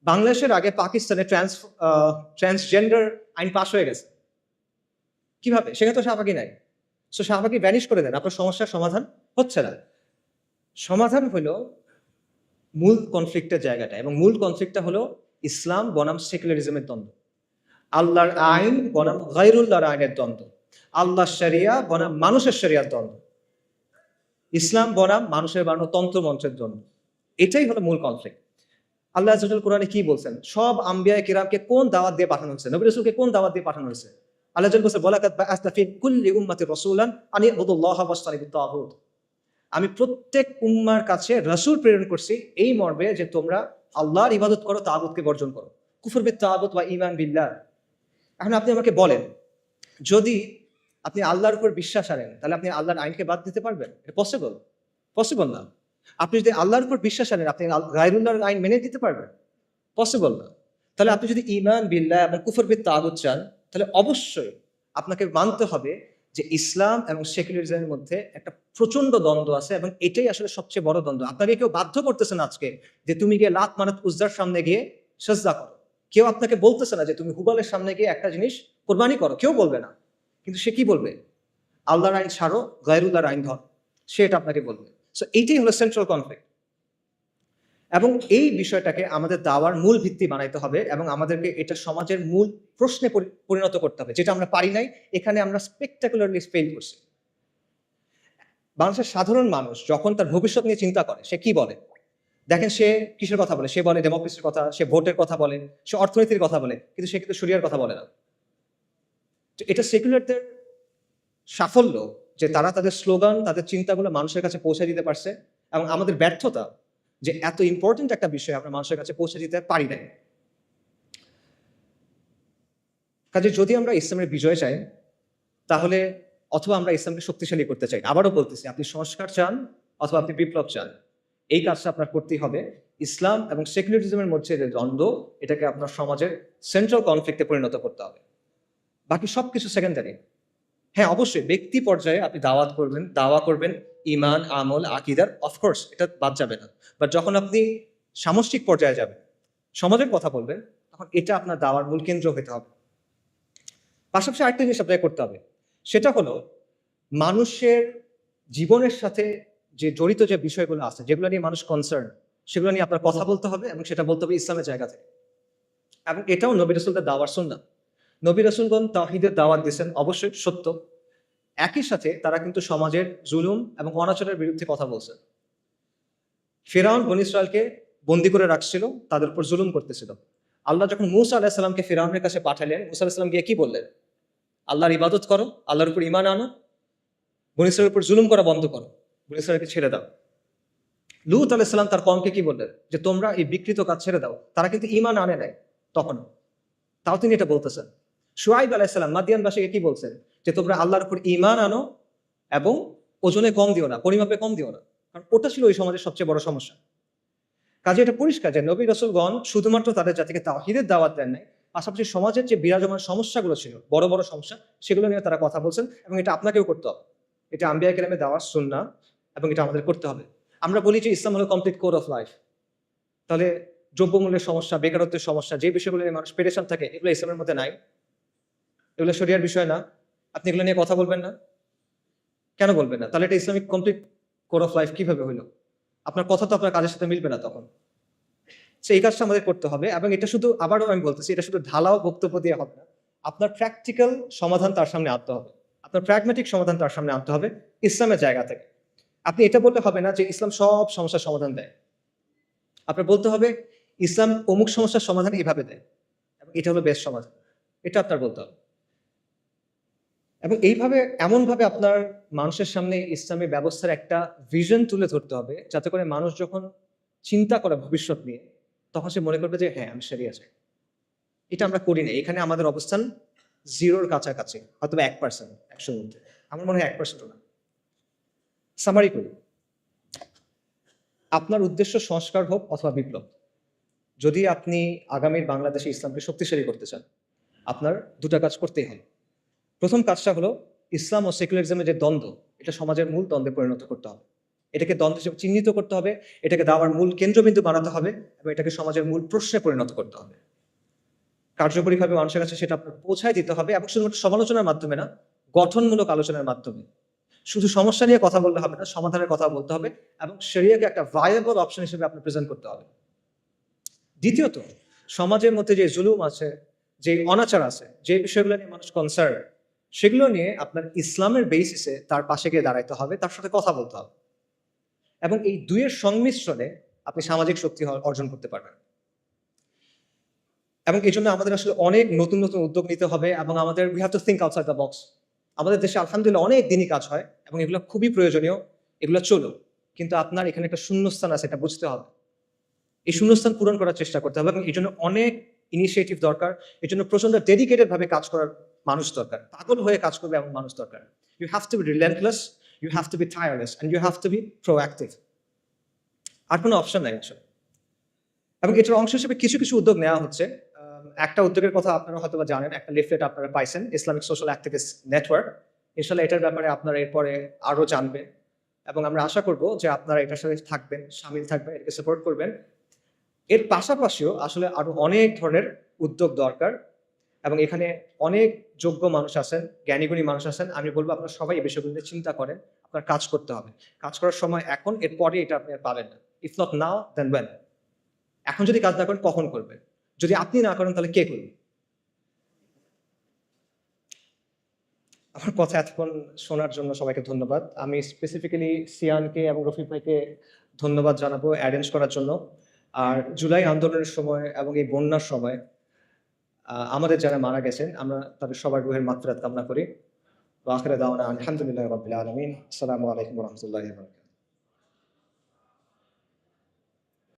বাংলাদেশের আগে পাকিস্তানে ট্রান্সজেন্ডার আইন পাস হয়ে গেছে, কিভাবে? সেখানে তো শাহবাগই নাই। সো শাহবাগই ভ্যানিশ করে দেন, আপনার সমস্যার সমাধান হচ্ছে না। সমাধান হলো মূল কনফ্লিক্টের জায়গাটা, এবং মূল কনফ্লিক্টটা হলো ইসলাম বনাম সেকুলারিজমের দ্বন্দ্ব, আল্লাহর আইন বনাম গায়রুল্লাহর আইনের দ্বন্দ্ব, আল্লাহর শরিয়া বনাম মানুষের শরিয়ার দ্বন্দ্ব, ইসলাম বনাম মানুষের বানানো তন্ত্র মন্ত্রের দ্বন্দ্ব। এটাই হলো মূল কনফ্লিক্ট। আল্লাহ আযজা ওয়া জাল্লা কোরআনে কি বলছেন? সব আম্বিয়ায়ে কিরামকে কোন দাওয়াত দিয়ে পাঠানো হয়েছে? নবী রাসূলকে কোন দাওয়াত দিয়ে পাঠানো হয়েছে? আল্লাহ আযজা ওয়া জাল্লা বলছেন, ওয়ালাকাদ বাআসনা ফি কুল্লি উম্মাতির রাসূলান আন ইবুদুল্লাহা ওয়াজতানিবুত তাগুত। আমি প্রত্যেক উম্মার কাছে রাসূল প্রেরণ করছি এই মর্মে যে তোমরা আল্লাহর ইবাদত করো, তাগুতকে বর্জন করো। কুফর বিত তাগুত ওয়া ঈমান বিল্লাহ। এখন আপনি আমাকে বলেন, যদি আপনি আল্লাহর উপর বিশ্বাস আনেন, তাহলে আপনি আল্লাহর আইনকে বাদ দিতে পারবেন? এটা পসিবল? পসিবল না। আপনি যদি আল্লাহর উপর বিশ্বাস আনেন, আপনি গায়রুল্লাহর আইন মেনে দিতে পারবেন? পসিবল না। তাহলে আপনি যদি ঈমান বিল্লাহ এবং কুফর বিত তাগুত চান, তাহলে অবশ্যই আপনাকে মানতে হবে যে ইসলাম এবং সেকুলারিজমের মধ্যে একটা প্রচন্ড দ্বন্দ্ব আছে, এবং এটাই আসলে সবচেয়ে বড় দ্বন্দ্ব। আপনাকে কেউ বাধ্য করতেছে না আজকে যে তুমি গিয়ে লাত মানাত উজ্জার সামনে গিয়ে সাজদা করো। কেউ আপনাকে বলতেছে না যে তুমি হুবালের সামনে গিয়ে একটা জিনিস কোরবানি করো, কেউ বলবে না। কিন্তু সে কি বলবে? আল্লাহর আইন ছাড়ো, গায়রুল্লাহর আইন ধর, সে এটা আপনাকে বলবে। সো এইটাই হলো সেন্ট্রাল কনফ্লিক্ট, এবং এই বিষয়টাকে আমাদের দাওয়ার মূল ভিত্তি বানাইতে হবে, এবং আমাদেরকে এটা সমাজের মূল প্রশ্নে পরিণত করতে হবে, যেটা আমরা পারি নাই। এখানে আমরা স্পেকটাকুলারলি ফেল করছি। বাংলাদেশের সাধারণ মানুষ যখন তার ভবিষ্যৎ নিয়ে চিন্তা করে, সে কি বলে? দেখেন সে কিসের কথা বলে? সে বলে ডেমোক্রেসির কথা, সে ভোটের কথা বলে, সে অর্থনীতির কথা বলে, কিন্তু সে কিন্তু শরিয়ার কথা বলে না। তো এটা সেকুলারদের সাফল্য যে তারা তাদের স্লোগান, তাদের চিন্তাগুলো মানুষের কাছে পৌঁছে দিতে পারছে, এবং আমাদের ব্যর্থতা যে এত ইম্পর্টেন্ট একটা বিষয় আমরা মানুষের কাছে পৌঁছে দিতে পারি নাই। কাজে যদি আমরা ইসলামের বিজয় চাই, তাহলে অথবা আমরা ইসলামকে শক্তিশালী করতে চাই, আবারও বলতেছি, আপনি সংস্কার চান অথবা আপনি বিপ্লব চান, এই কাজটা আপনার করতেই হবে। ইসলাম এবং সেকুলারিজমের মধ্যে যে দ্বন্দ্ব, এটাকে আপনার সমাজের সেন্ট্রাল কনফ্লিক্টে পরিণত করতে হবে। বাকি সবকিছু সেকেন্ডারি। হ্যাঁ, অবশ্যই ব্যক্তি পর্যায়ে আপনি দাওয়া করবেন ইমান, আমল, আকীদার, অফকোর্স এটা বাদ যাবে না। বাট যখন আপনি সামষ্টিক পর্যায়ে যাবেন, সমাজের কথা বলবেন, তখন এটা আপনার দাওয়ার মূল কেন্দ্র হতে হবে। পাশাপাশি আরেকটা জিনিস আপনাকে করতে হবে, সেটা হলো মানুষের জীবনের সাথে যে জড়িত যে বিষয়গুলো আছে, যেগুলো নিয়ে মানুষ কনসার্ন, সেগুলো নিয়ে আপনার কথা বলতে হবে এবং সেটা বলতে হবে ইসলামের জায়গা থেকে। এবং এটাও নবী রাসূলদের দাওয়ার সুন্নাহ। নবী রাসূলগণ তাওহীদের দাওয়াত দিয়েছেন, অবশ্যই সত্য। একই সাথে তারা কিন্তু সমাজের জুলুম এবং অনাচারের বিরুদ্ধে কথা বলছেন। ফিরআউন বনী ইসরায়েলকে বন্দী করে রাখছিল, তাদের উপর জুলুম করতেছিল। আল্লাহ যখন মূসা আলাইহিস সালামকে ফিরআউনের কাছে পাঠালেন, মূসা আলাইহিস সালাম গিয়ে কি বললেন? আল্লাহর ইবাদত করো, আল্লাহর উপর ঈমান আনো, বনী ইসরায়েলের উপর জুলুম করা বন্ধ করো, বনী ইসরায়েলকে ছেড়ে দাও। লূত আলাইহিস সালাম তার কওমকে কি বললেন? যে তোমরা এই বিকৃত কাজ ছেড়ে দাও। তারা কিন্তু ঈমান আনে নাই তখনও, তাও তিনি এটা বলতেছেন। শুআইব আলাইহিস সালাম মাদিয়ানবাসীকে কি বলছেন? যে তোমরা আল্লাহর উপর ঈমান আনো এবং ওজনে কম দিও না, পরিমাপে কম দিও না, কারণ ওটা ছিল ওই সমাজের সবচেয়ে বড় সমস্যা। কাজে এটা পরিষ্কার যে নবী রাসূলগণ শুধুমাত্র তাদের জাতিকে তাওহীদের দাওয়াত দেন নাই, পাশাপাশি সমাজের যে বিরাজমান সমস্যাগুলো ছিল, বড় বড় সমস্যা, সেগুলো নিয়ে তারা কথা বলছেন এবং এটা আপনাকেও করতে হবে। এটা আম্বিয়া কেরামের দাওয়াত সুন্নাহ এবং এটা আমাদের করতে হবে। আমরা বলি যে ইসলাম হলো কমপ্লিট কোড অফ লাইফ। তাহলে দ্রব্যমূল্যের সমস্যা, বেকারত্বের সমস্যা, যে বিষয়গুলো নিয়ে মানুষ পেরেশান থাকে, এগুলো ইসলামের মধ্যে নাই, এগুলো শরিয়ার বিষয় না। আপনি এগুলো নিয়ে কথা বলবেন না? কেন বলবেন না? তাহলে এটা Islamic complete code of life কিভাবে হইলো? আপনার কথা তো আপনার কাজের সাথে মিলবে না তখন। এই কাজটা আমাদের করতে হবে এবং এটা শুধু, আবারও আমি বলতেছি, এটা শুধু ঢালাও বক্তব্য দিয়ে হবে না। আপনার প্র্যাকটিক্যাল সমাধান তার সামনে আনতে হবে, আপনার প্র্যাগম্যাটিক সমাধান তার সামনে আনতে হবে ইসলামের জায়গা থেকে। আপনি এটা বললে হবে না যে ইসলাম সব সমস্যার সমাধান দেয়। আপনার বলতে হবে ইসলাম অমুক সমস্যার সমাধান এভাবে দেয় এবং এটা হলো বেস্ট সমাধান, এটা আপনার বলতে হবে। এবং এইভাবে, এমনভাবে আপনার মানুষের সামনে ইসলামী ব্যবস্থার একটা ভিশন তুলে ধরতে হবে, যাতে করে মানুষ যখন চিন্তা করে ভবিষ্যৎ নিয়ে, তখন সে মনে করবে যে হ্যাঁ, আমি শরিয়া চাই। এটা আমরা করি না। এখানে আমাদের অবস্থান জিরোর কাছাকাছি, হয়তো 1%, 100-র মধ্যে। আমার মনে হয় 1%ও না। সামারি করি। আপনার উদ্দেশ্য সংস্কার হোক অথবা বিপ্লব। যদি আপনি আগামীর বাংলাদেশে ইসলামকে শক্তিশালী করতে চান, আপনার দুটা কাজ করতেই হবে। প্রথম কাজটা হলো ইসলাম ও সেকুলারিজমের যে দ্বন্দ্ব, এটা সমাজের মূল দ্বন্দ্বে পরিণত করতে হবে। এটাকে দ্বন্দ্ব হিসেবে চিহ্নিত করতে হবে, এটাকে দাওয়ার মূল কেন্দ্রবিন্দু বানাতে হবে এবং এটাকে সমাজের মূল প্রশ্নে পরিণত করতে হবে। কার্যকরীভাবে মানুষের কাছে সেটা আপনার পৌঁছায় দিতে হবে এবং শুধুমাত্র সমালোচনার মাধ্যমে না, গঠনমূলক আলোচনার মাধ্যমে। শুধু সমস্যা নিয়ে কথা বললে হবে না, সমাধানের কথা বলতে হবে এবং শরিয়াকে একটা ভায়াবল অপশন হিসেবে আপনি প্রেজেন্ট করতে হবে। দ্বিতীয়ত, সমাজের মধ্যে যে জুলুম আছে, যে অনাচার আছে, যে বিষয়গুলো নিয়ে মানুষ কনসার্ন, সেগুলো নিয়ে আপনার ইসলামের বেসিসে তার পাশে গিয়ে দাঁড়াইতে হবে, তার সাথে কথা বলতে হবে এবং এই দুইয়ের সংমিশ্রণে আপনি সামাজিক শক্তি অর্জন করতে পারবেন। এবং এই জন্য আমাদের আসলে অনেক নতুন নতুন উদ্যোগ নিতে হবে এবং আমাদের we have to think outside the box. আমাদের দেশে আলহামদুলিল্লাহ অনেক দিনই কাজ হয় এবং এগুলো খুবই প্রয়োজনীয়, এগুলো চলুক, কিন্তু আপনার এখানে একটা শূন্যস্থান আছে, এটা বুঝতে হবে। এই শূন্যস্থান পূরণ করার চেষ্টা করতে হবে এবং এই জন্য অনেক ইনিশিয়েটিভ দরকার, এই জন্য প্রচন্ড ডেডিকেটেড ভাবে কাজ করার মানুষ দরকার, পাগল হয়ে কাজ করবে এমন মানুষ দরকার। You have to be relentless, you have to be tireless and you have to be proactive. আর কোনো অপশন নাই আসলে। এবং এটার অংশ হিসেবে কিছু কিছু উদ্যোগ নেওয়া হচ্ছে। একটা উদ্যোগের কথা আপনারা হয়তো বা জানেন, একটা লিফলেট আপনারা পাইছেন, ইসলামিক সোশ্যাল অ্যাক্টিভিস্ট নেটওয়ার্ক। ইনশাল্লাহ এটার ব্যাপারে আপনারা এরপরে আরো জানবেন এবং আমরা আশা করব যে আপনারা এটার সাথে থাকবেন, সামিল থাকবেন, এটাকে সাপোর্ট করবেন। এর পাশাপাশিও আসলে আরো অনেক ধরনের উদ্যোগ দরকার এবং এখানে অনেক যোগ্য মানুষ আছেন, জ্ঞানীগুণী মানুষ আছেন। আমি বলবো আপনারা সবাই এই বিষয়গুলো নিয়ে চিন্তা করেন, আপনার কাজ করতে হবে। কাজ করার সময় এখন, এরপরে এটা আপনি আর পাবেন না। If not now then when. এখন যদি কাজ না করেন কখন করবেন? যদি আপনি না করেন তাহলে কে করবে? আমার কথা এতক্ষণ শোনার জন্য সবাইকে ধন্যবাদ। আমি স্পেসিফিক্যালি সিয়ানকে এবং রফিক ভাইকে ধন্যবাদ জানাবো অ্যারেঞ্জ করার জন্য। আর জুলাই আন্দোলনের সময় এবং এই বন্যার সময় আমাদের যারা মারা গেছেন, আমরা তাদের সবার রুহের মাগফিরাত কামনা করি। ওয়া আখিরু দাওয়ানা আলহামদুলিল্লাহি রাব্বিল আলামিন। আসসালামু আলাইকুম ওয়া রাহমাতুল্লাহি ওয়া বারাকাতুহু।